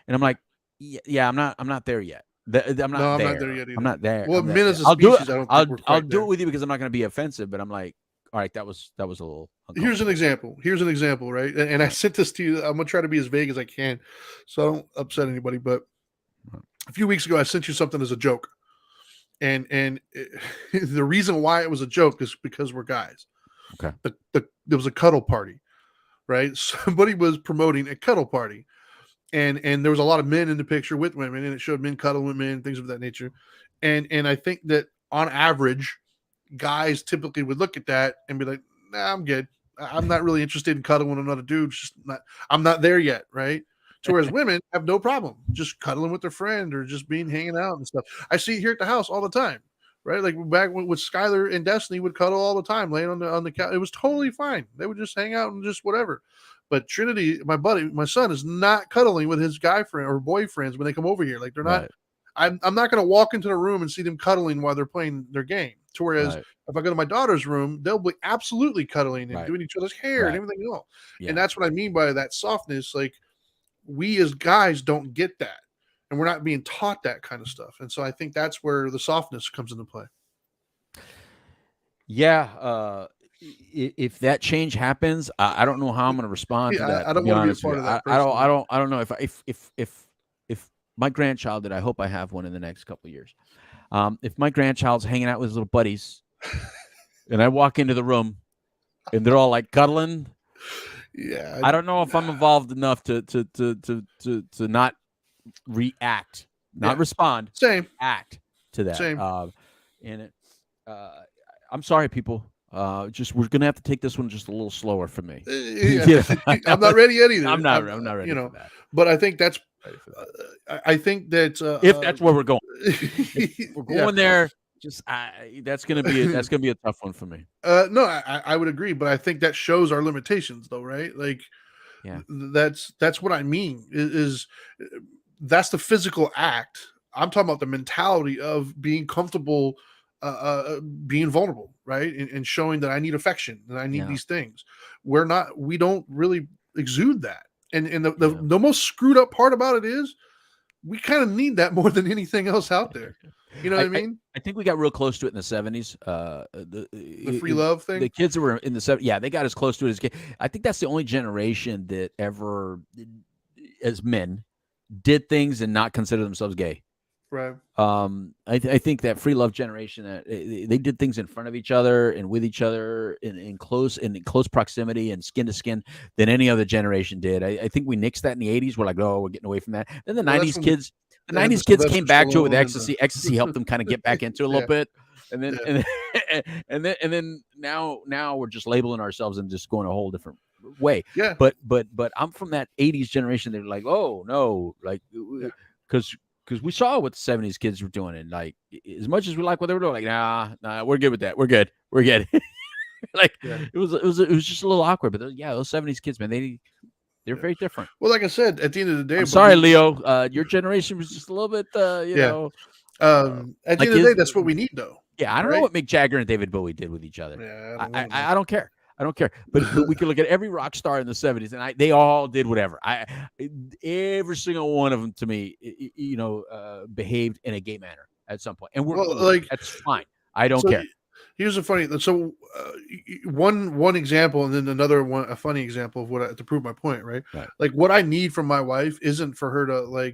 and I'm like, yeah, I'm not there yet. I'm not there yet. Either. I'm not there. Well, men as a species, I'll do it with you because I'm not going to be offensive, but I'm like, all right, that was a little. Here's an example, right? And I sent this to you. I'm gonna try to be as vague as I can, so I don't upset anybody. But a few weeks ago, I sent you something as a joke, and the reason why it was a joke is because we're guys. Okay. There was a cuddle party, right? Somebody was promoting a cuddle party, and there was a lot of men in the picture with women, and it showed men cuddling with men, things of that nature, and I think that on average, guys typically would look at that and be like, nah, I'm good. I'm not really interested in cuddling with another dude. I'm not there yet, right? So whereas women have no problem just cuddling with their friend or just hanging out and stuff. I see it here at the house all the time, right? Like back with Skylar and Destiny would cuddle all the time, laying on the couch. It was totally fine. They would just hang out and just whatever. But Trinity, my son, is not cuddling with his guy friend or boyfriends when they come over here. Like they're not. Right. I'm not going to walk into the room and see them cuddling while they're playing their game. To whereas if I go to my daughter's room, they'll be absolutely cuddling and doing each other's hair and everything else. And that's what I mean by that softness. Like, we as guys don't get that, and we're not being taught that kind of stuff. And so I think that's where the softness comes into play. Yeah. If that change happens, I don't know how I'm going to respond to that. I don't want to be a part of that. I don't know if my grandchild, that I hope I have one in the next couple of years. If my grandchild's hanging out with his little buddies, and I walk into the room, and they're all like cuddling, I don't know if I'm involved enough to not react, not respond, act to that. I'm sorry, people. We're gonna have to take this one just a little slower for me. I'm not ready yet either. I'm not ready. For that. But I think that's. I think that if that's where we're going, if we're going there. That's gonna be a tough one for me. No, I would agree, but I think that shows our limitations, though, right? Like, that's what I mean. Is that's the physical act. I'm talking about the mentality of being comfortable, being vulnerable, right, and showing that I need affection and I need these things. We don't really exude that, and the most screwed up part about it is we kind of need that more than anything else out there. You know what I mean? I think we got real close to it in the 70s. The free love thing. The kids that were in the 70s, they got as close to it as kids. I think that's the only generation that ever, as men, did things and not consider themselves gay. Right. I think that free love generation, that they did things in front of each other and with each other in close proximity and skin to skin than any other generation did. I think we nixed that in the 80s. We're like, oh, we're getting away from that. Then the 90s kids. The 90s kids came back to it with ecstasy. Ecstasy helped them kind of get back into it a little bit, and then now we're just labeling ourselves and just going a whole different way. Yeah. But I'm from that 80s generation. They're like, oh no, like because we saw what the 70s kids were doing, and like as much as we like what they were doing, like nah, we're good with that. We're good. Like it was just a little awkward, but those 70s kids, man, they're very different. Well, like I said, at the end of the day, I'm sorry, Leo. Your generation was just a little bit, you know. At the end of the day, that's what we need, though. Yeah, I don't know what Mick Jagger and David Bowie did with each other. Yeah, I don't care. I don't care. But we can look at every rock star in the 70s, and they all did whatever. Every single one of them, to me, behaved in a gay manner at some point, and that's fine. I don't care. Here's a funny. So one example, and then another one, a funny example of to prove my point, right? Like what I need from my wife isn't for her to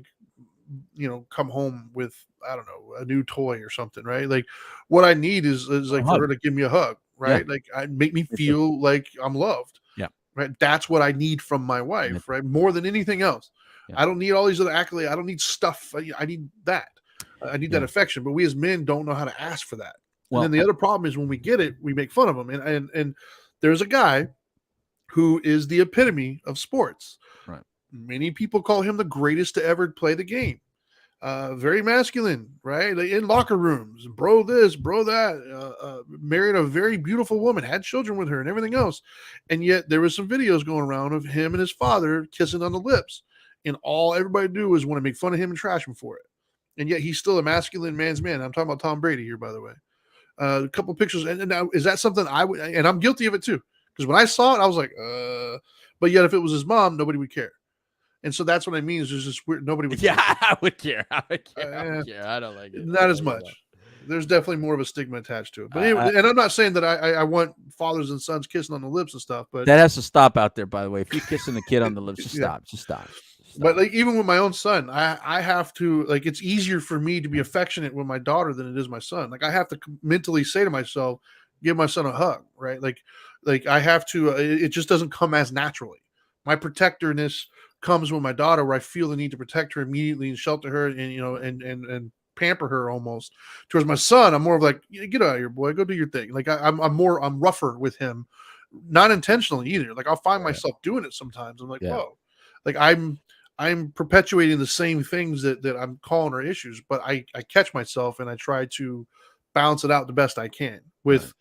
come home with, I don't know, a new toy or something, right? Like what I need is like for her to give me a hug, right? Like make me feel like I'm loved. Yeah. Right. That's what I need from my wife, right? More than anything else. I don't need all these other accolades. I don't need stuff. I need that. I need that affection. But we as men don't know how to ask for that. Well, and then the other problem is when we get it, we make fun of him. And there's a guy who is the epitome of sports. Right. Many people call him the greatest to ever play the game. Very masculine, right? Like in locker rooms, bro this, bro that, married a very beautiful woman, had children with her and everything else. And yet there was some videos going around of him and his father kissing on the lips. And all everybody do is want to make fun of him and trash him for it. And yet he's still a masculine man's man. I'm talking about Tom Brady here, by the way. A couple of pictures, and now is that something I would? And I'm guilty of it too, because when I saw it, I was like, But yet, if it was his mom, nobody would care. And so that's what I mean. Is there's this weird. Nobody would. Yeah, I would care. I don't like it. Not as much. There's definitely more of a stigma attached to it. But anyway, and I'm not saying that I want fathers and sons kissing on the lips and stuff. But that has to stop out there. By the way, if you're kissing a kid on the lips, just stop. Just stop. But like even with my own son, I have to, like, it's easier for me to be affectionate with my daughter than it is my son. Like I have to mentally say to myself, give my son a hug, right? Like I have to, it just doesn't come as naturally. My protectiveness comes with my daughter where I feel the need to protect her immediately and shelter her and, and pamper her almost. Towards my son, I'm more of like, get out of here, boy, go do your thing. Like I'm rougher with him, not intentionally either. Like I'll find myself doing it sometimes. I'm like, whoa, like I'm perpetuating the same things that I'm calling are issues, but I catch myself and I try to balance it out the best I can with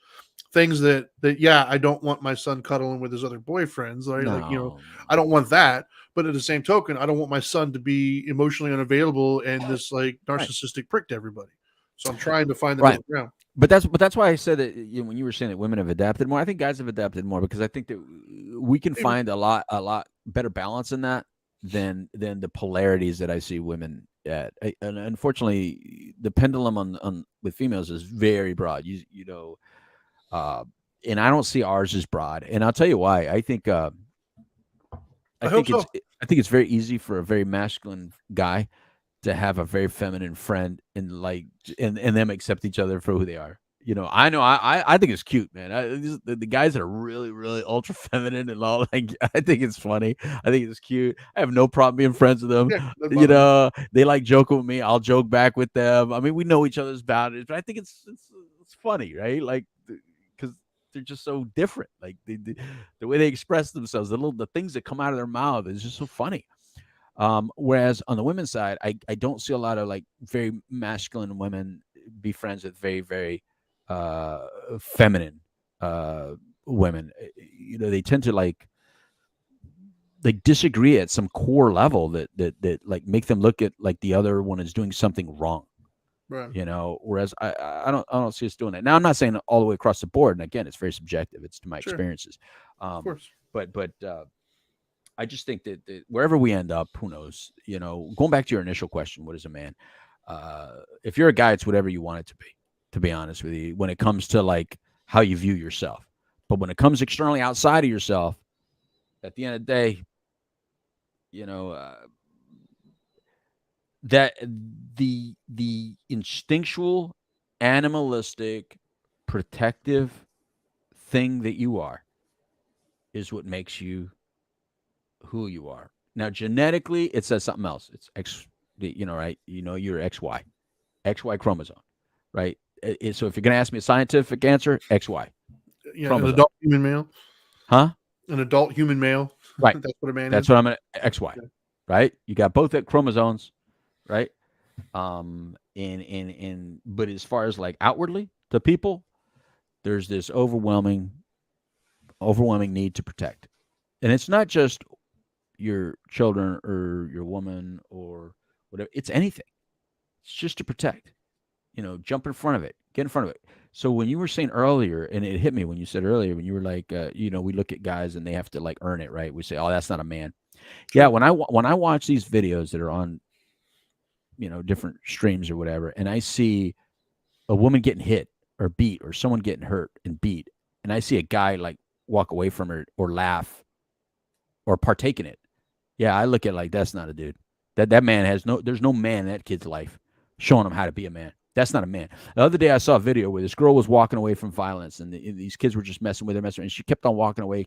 things that yeah, I don't want my son cuddling with his other boyfriends, right? Like, you know, No. I don't want that. But at the same token, I don't want my son to be emotionally unavailable and this like narcissistic prick to everybody. So I'm trying to find the middle ground. But that's why I said that, you know, when you were saying that women have adapted more, I think guys have adapted more, because I think that we can find a lot better balance in that than the polarities that I see women at. And unfortunately, the pendulum on with females is very broad. You know, and I don't see ours as broad. And I'll tell you why. I think I think it's very easy for a very masculine guy to have a very feminine friend and them accept each other for who they are. You know I think it's cute, man. The guys that are really, really ultra feminine and all, like, I think it's funny. I think it's cute. I have no problem being friends with them. Yeah, You know, they like joking with me. I'll joke back with them. I mean, we know each other's boundaries, but I think it's funny, right? Like, because they're just so different. Like the way they express themselves, the things that come out of their mouth is just so funny. Whereas on the women's side, I don't see a lot of like very masculine women be friends with very, very feminine women. You know, they tend to like disagree at some core level that like make them look at like the other one is doing something wrong. Right. You know, whereas I don't see us doing that. Now, I'm not saying all the way across the board, and again, it's very subjective. It's to my experiences. Of course. But I just think that wherever we end up, who knows? You know, going back to your initial question, what is a man? If you're a guy, it's whatever you want it to be. To be honest with you, when it comes to like how you view yourself, but when it comes externally outside of yourself, at the end of the day, you know, that the instinctual, animalistic, protective thing that you are is what makes you who you are. Now, genetically, it says something else. It's X, you know, right? You know, you're XY chromosome, right? So if you're going to ask me a scientific answer, XY. Yeah, chromosome. An adult human male. Huh? An adult human male. Right. That's what a man is. That's what I'm going to XY. Yeah. Right? You got both the chromosomes, right? But as far as like outwardly to people, there's this overwhelming need to protect. And it's not just your children or your woman or whatever. It's anything. It's just to protect. You know, jump in front of it. Get in front of it. So when you were saying earlier, and it hit me when you said earlier, when you were like, you know, we look at guys and they have to like earn it, right? We say, oh, that's not a man. Sure. Yeah, when I watch these videos that are on, you know, different streams or whatever, and I see a woman getting hit or beat or someone getting hurt and beat, and I see a guy like walk away from her or laugh or partake in it. Yeah, I look at it like that's not a dude. That man there's no man in that kid's life showing him how to be a man. That's not a man. The other day I saw a video where this girl was walking away from violence, and these kids were just messing with her, and she kept on walking away,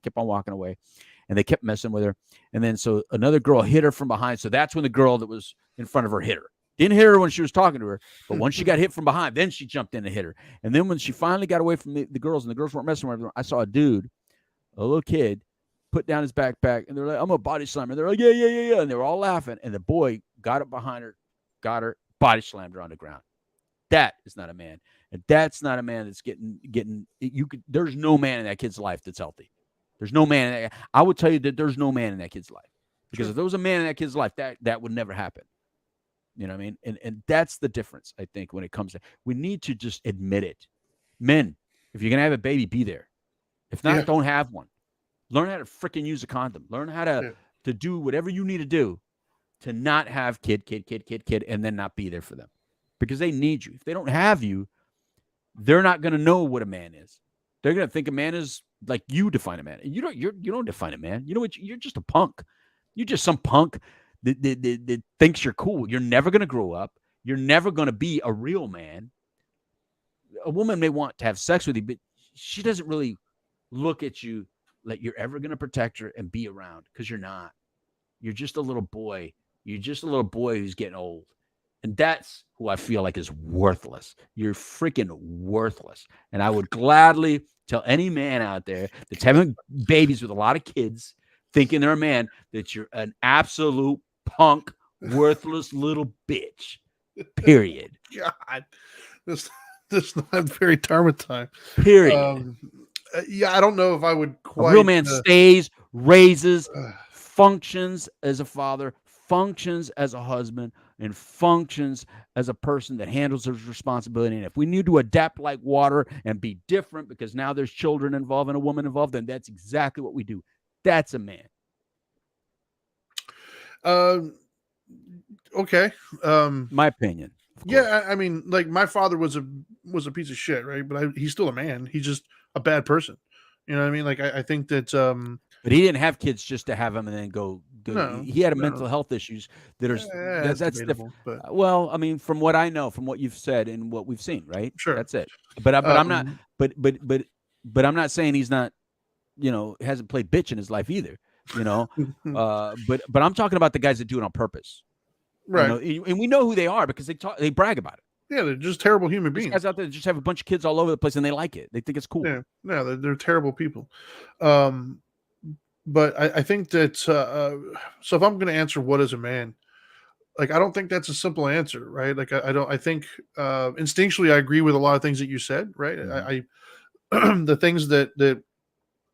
and they kept messing with her. And then so another girl hit her from behind. So that's when the girl that was in front of her hit her. Didn't hit her when she was talking to her, but once she got hit from behind, then she jumped in and hit her. And then when she finally got away from the girls, and the girls weren't messing with her, I saw a little kid, put down his backpack, and they're like, I'm a body slammer. They're like, yeah. And they were all laughing. And the boy got up behind her, got her, body slammed her on the ground. That is not a man. And that's not a man that's there's no man in that kid's life that's healthy. There's no man. I would tell you that there's no man in that kid's life. Because if there was a man in that kid's life, that would never happen. You know what I mean? And that's the difference, I think, when it comes to, we need to just admit it. Men, if you're going to have a baby, be there. If not, don't have one. Learn how to freaking use a condom. Learn how to do whatever you need to do to not have kid, and then not be there for them. Because they need you. If they don't have you, they're not going to know what a man is. They're going to think a man is like you define a man. And you don't define a man. You know what? You're just a punk. You're just some punk that thinks you're cool. You're never going to grow up. You're never going to be a real man. A woman may want to have sex with you, but she doesn't really look at you like you're ever going to protect her and be around, because you're not. You're just a little boy. You're just a little boy who's getting old. And that's who I feel like is worthless. You're freaking worthless. And I would gladly tell any man out there that's having babies with a lot of kids, thinking they're a man, that you're an absolute punk, worthless little bitch. Period. God. That's not very Dharma time. Period. Yeah, I don't know if I would quite. A real man stays, raises, functions as a father, functions as a husband, and functions as a person that handles his responsibility. And if we need to adapt like water and be different because now there's children involved and a woman involved, then that's exactly what we do. That's a man. Okay. My opinion. Yeah, I mean, like my father was a piece of shit, right? But he's still a man. He's just a bad person. You know what I mean? Like I think that. But he didn't have kids just to have them and then go. No, he had mental health issues that are that's debatable. But well, I mean, from what I know, from what you've said and what we've seen, right? Sure, that's it. But I'm not. But I'm not saying he's not. Hasn't played bitch in his life either. But I'm talking about the guys that do it on purpose. Right. And we know who they are because they brag about it. Yeah, they're just terrible human beings. Guys out there that just have a bunch of kids all over the place and they like it. They think it's cool. Yeah, no, they're terrible people. But I think that so if I'm going to answer what is a man, like I don't think that's a simple answer, right? Like I think instinctually I agree with a lot of things that you said, right? Mm-hmm. I the things that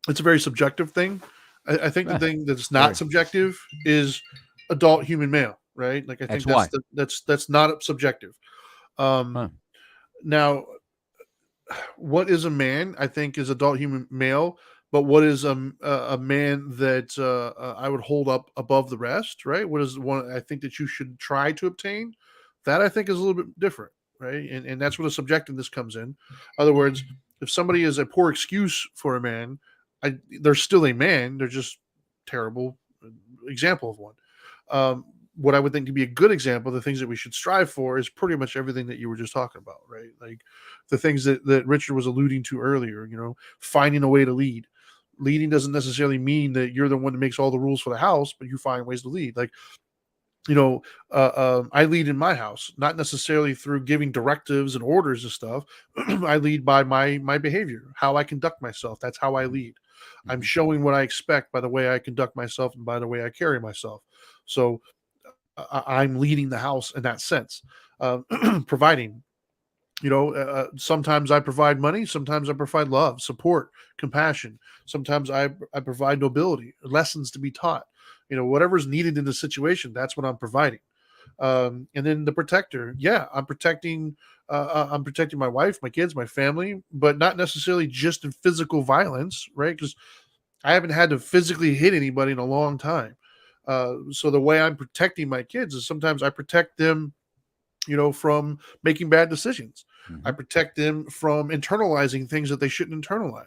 it's a very subjective thing. I think the thing that's not subjective is adult human male, right? Like I think that's not subjective. Now, what is a man? I think is adult human male. But what is a man that I would hold up above the rest, right? What is one I think that you should try to obtain? That I think is a little bit different, right? And that's where the subjectiveness comes in. In other words, if somebody is a poor excuse for a man, they're still a man. They're just terrible example of one. What I would think to be a good example, the things that we should strive for is pretty much everything that you were just talking about, right? Like the things that Richard was alluding to earlier, finding a way to lead. Leading doesn't necessarily mean that you're the one that makes all the rules for the house, but you find ways to lead. Like, I lead in my house, not necessarily through giving directives and orders and stuff. I lead by my behavior, how I conduct myself. That's how I lead. I'm showing what I expect by the way I conduct myself and by the way I carry myself. So I'm leading the house in that sense, providing. Sometimes I provide money, sometimes I provide love, support, compassion. Sometimes I provide nobility, lessons to be taught. Whatever's needed in the situation, that's what I'm providing. And then the protector, I'm protecting my wife, my kids, my family, but not necessarily just in physical violence, right? Because I haven't had to physically hit anybody in a long time. So the way I'm protecting my kids is sometimes I protect them from making bad decisions. Mm-hmm. I protect them from internalizing things that they shouldn't internalize.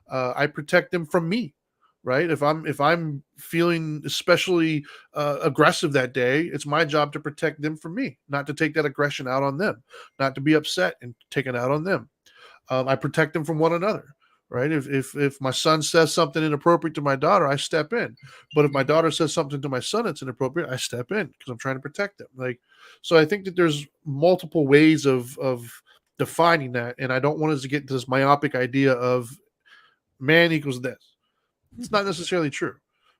I protect them from me, right? If I'm feeling especially aggressive that day, it's my job to protect them from me, not to take that aggression out on them, not to be upset and take it out on them. I protect them from one another. Right. If my son says something inappropriate to my daughter, I step in. But if my daughter says something to my son that's inappropriate, I step in because I'm trying to protect them. So I think that there's multiple ways of defining that. And I don't want us to get this myopic idea of man equals this. It's not necessarily true.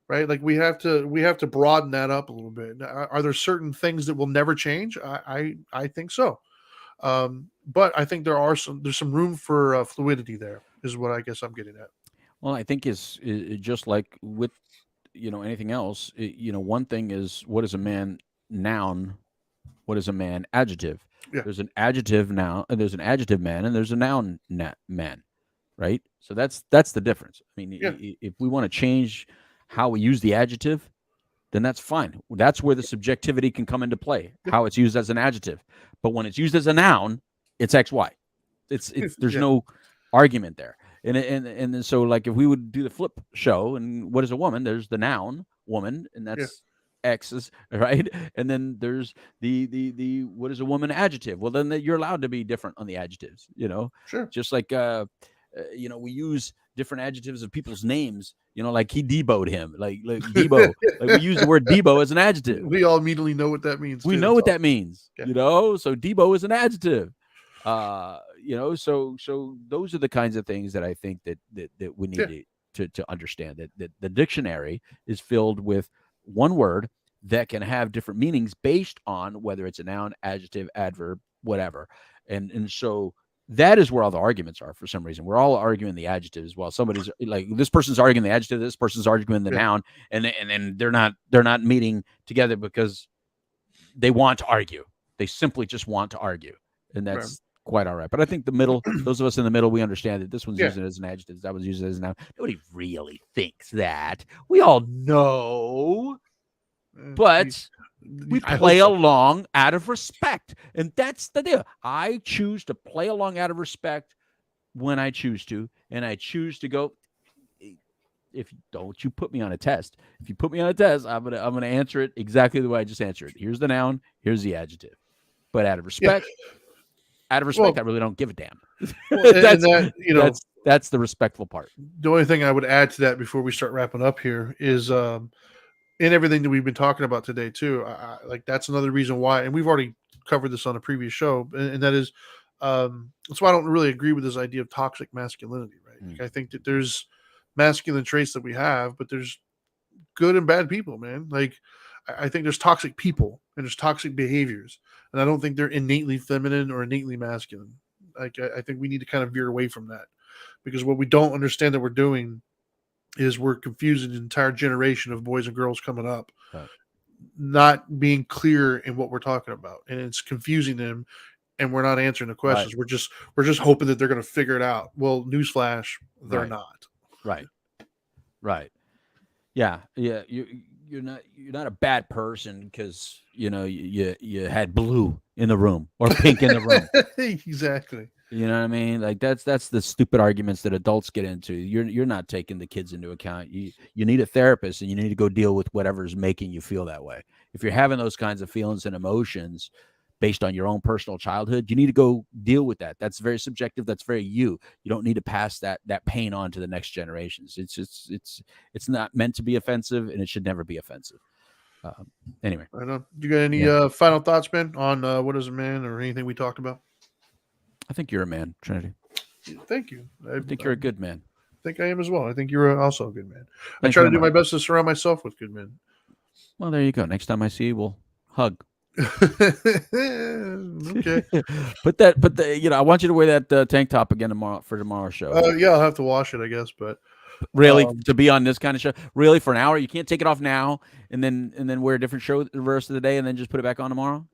Right. Like we have to broaden that up a little bit. Are there certain things that will never change? I think so. But I think there's some room for fluidity there is what I guess I'm getting at. Well, I think is just like with, anything else, one thing is what is a man noun? What is a man adjective? Yeah. There's an adjective noun, and there's an adjective man, and there's a noun man, right? So that's the difference. I mean, if we want to change how we use the adjective, then that's fine. That's where the subjectivity can come into play, how it's used as an adjective. But when it's used as a noun, it's XY. It's there's no argument there. And so like if we would do the flip show and what is a woman, there's the noun woman, and that's X's, right? And then there's the what is a woman adjective. Well, then you're allowed to be different on the adjectives, Sure. Just like we use different adjectives of people's names, like he deboed him, like Debo. Like we use the word Debo as an adjective. We all immediately know what that means. We know what that means, so Debo is an adjective. So those are the kinds of things that I think that we need to understand that the dictionary is filled with one word that can have different meanings based on whether it's a noun, adjective, adverb, whatever. And so that is where all the arguments are for some reason. We're all arguing the adjectives while somebody's like, this person's arguing the adjective, this person's arguing the noun, and then they're not meeting together because they want to argue. They simply just want to argue, and that's quite all right. But I think the middle, those of us in the middle, we understand that this one's using it as an adjective, that one's using it as a noun. Nobody really thinks that. We all know, but we play along out of respect, and that's the deal. I choose to play along out of respect when I choose to, and I choose to go. If don't you put me on a test? If you put me on a test, I'm gonna answer it exactly the way I just answered it. Here's the noun. Here's the adjective. But out of respect, I really don't give a damn. That's the respectful part. The only thing I would add to that before we start wrapping up here is in everything that we've been talking about today too, like that's another reason why, and we've already covered this on a previous show, and that is that's why I don't really agree with this idea of toxic masculinity, right? Like, I think that there's masculine traits that we have, but there's good and bad people, man. Like I think there's toxic people and there's toxic behaviors, and I don't think they're innately feminine or innately masculine. Like I think we need to kind of veer away from that, because what we don't understand that we're doing is we're confusing an entire generation of boys and girls coming up, not being clear in what we're talking about, and it's confusing them, and we're not answering the questions. We're just hoping that they're going to figure it out. Well, newsflash, they're not. Right. Yeah. You're not a bad person because you had blue in the room or pink in the room. Exactly. You know what I mean? Like that's the stupid arguments that adults get into. You're not taking the kids into account. You need a therapist, and you need to go deal with whatever's making you feel that way. If you're having those kinds of feelings and emotions based on your own personal childhood, you need to go deal with that. That's very subjective. That's very you. You don't need to pass that pain on to the next generations. It's not meant to be offensive, and it should never be offensive. Anyway, I know. You got any final thoughts, Ben, on what is a man or anything we talked about? I think you're a man, Trinity. Thank you. I think you're a good man. I think I am as well. I think you're also a good man. I try to do my best to surround myself with good men. Well, there you go. Next time I see you, we'll hug. Okay. But I want you to wear that tank top again for tomorrow's show. Yeah, I'll have to wash it, I guess. But really, to be on this kind of show, really for an hour, you can't take it off now and then wear a different show the rest of the day and then just put it back on tomorrow.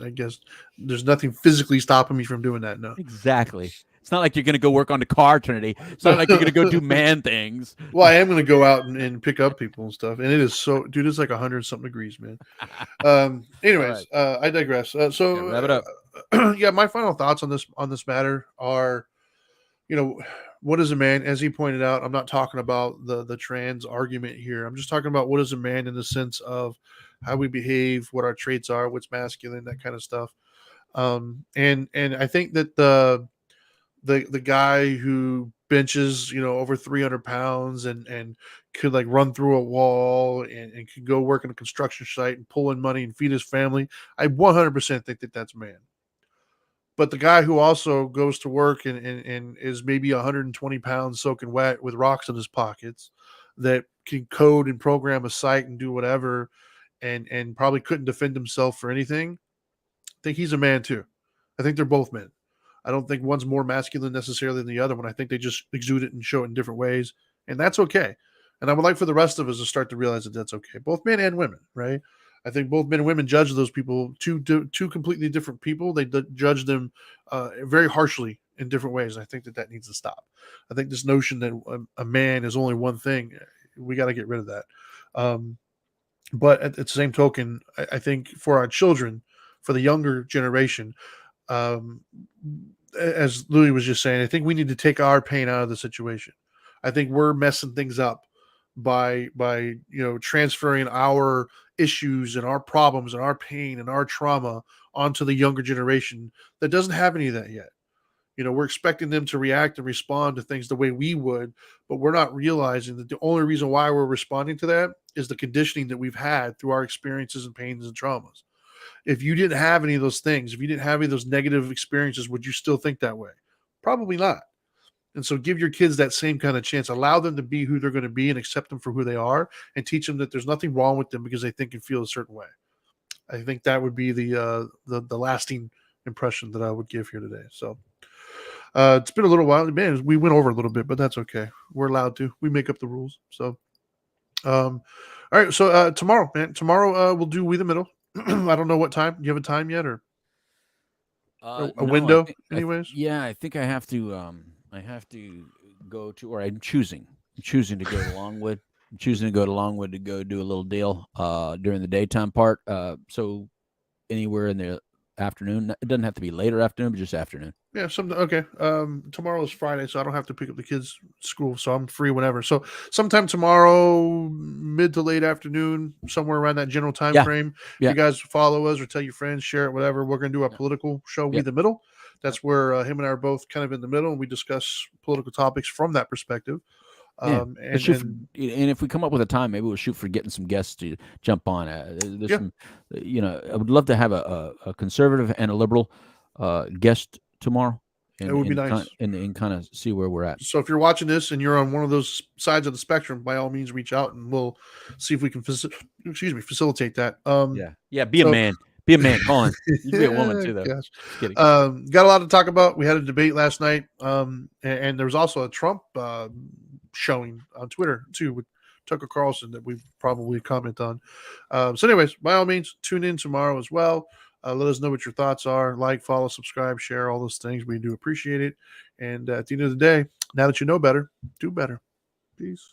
I guess there's nothing physically stopping me from doing that. No, exactly. It's not like you're going to go work on the car, Trinity. It's not like you're going to go do man things. Well, I am going to go out and pick up people and stuff. And it is dude, it's like 100-something degrees, man. Anyways, right. I digress. So wrap it up. Yeah, my final thoughts on this matter are, what is a man? As he pointed out, I'm not talking about the trans argument here. I'm just talking about what is a man in the sense of how we behave, what our traits are, what's masculine, that kind of stuff. And I think that the guy who benches, over 300 pounds and could like run through a wall and could go work in a construction site and pull in money and feed his family, I 100% think that that's a man. But the guy who also goes to work and is maybe 120 pounds soaking wet with rocks in his pockets, that can code and program a site and do whatever, and probably couldn't defend himself for anything, I think he's a man too. I think they're both men. I don't think one's more masculine necessarily than the other one. I think they just exude it and show it in different ways, and that's okay. And I would like for the rest of us to start to realize that that's okay. Both men and women, right? I think both men and women judge those people, two completely different people. They judge them very harshly in different ways. I think that needs to stop. I think this notion that a man is only one thing, we got to get rid of that. But at the same token, I think for our children, for the younger generation, as Louis was just saying, I think we need to take our pain out of the situation. I think we're messing things up by transferring our issues and our problems and our pain and our trauma onto the younger generation that doesn't have any of that yet. We're expecting them to react and respond to things the way we would, but we're not realizing that the only reason why we're responding to that is the conditioning that we've had through our experiences and pains and traumas. If you didn't have any of those things, if you didn't have any of those negative experiences, would you still think that way? Probably not. And so give your kids that same kind of chance. Allow them to be who they're going to be and accept them for who they are, and teach them that there's nothing wrong with them because they think and feel a certain way. I think that would be the lasting impression that I would give here today. So It's been a little while, man. We went over a little bit, but that's okay. We're allowed to. We make up the rules. So, all right. So tomorrow, man. Tomorrow we'll do We the Middle. I don't know what time. Do you have a time yet, or a no, window? Anyways, I think I have to. I have to go to, or I'm choosing to go to Longwood. I'm choosing to go to Longwood to go do a little deal during the daytime part. So anywhere in the afternoon. It doesn't have to be later afternoon, but just afternoon. Yeah, okay. Tomorrow is Friday, so I don't have to pick up the kids' school, so I'm free whenever. So sometime tomorrow, mid to late afternoon, somewhere around that general time frame. Yeah. You guys follow us or tell your friends, share it, whatever. We're gonna do our political show, We the Middle. That's where him and I are both kind of in the middle, and we discuss political topics from that perspective. And if we come up with a time, maybe we'll shoot for getting some guests to jump on. There's some, I would love to have a conservative and a liberal guest tomorrow. It would be nice. And kind of see where we're at. So if you're watching this and you're on one of those sides of the spectrum, by all means, reach out and we'll see if we can facilitate that. Be a man. Be a man. Come on. You can be a woman too, though. Got a lot to talk about. We had a debate last night, and there was also a Trump showing on Twitter too with Tucker Carlson that we probably comment on. So anyways, by all means, tune in tomorrow as well. Let us know what your thoughts are. Like, follow, subscribe, share, all those things. We do appreciate it. And at the end of the day, now that you know better, do better. Peace.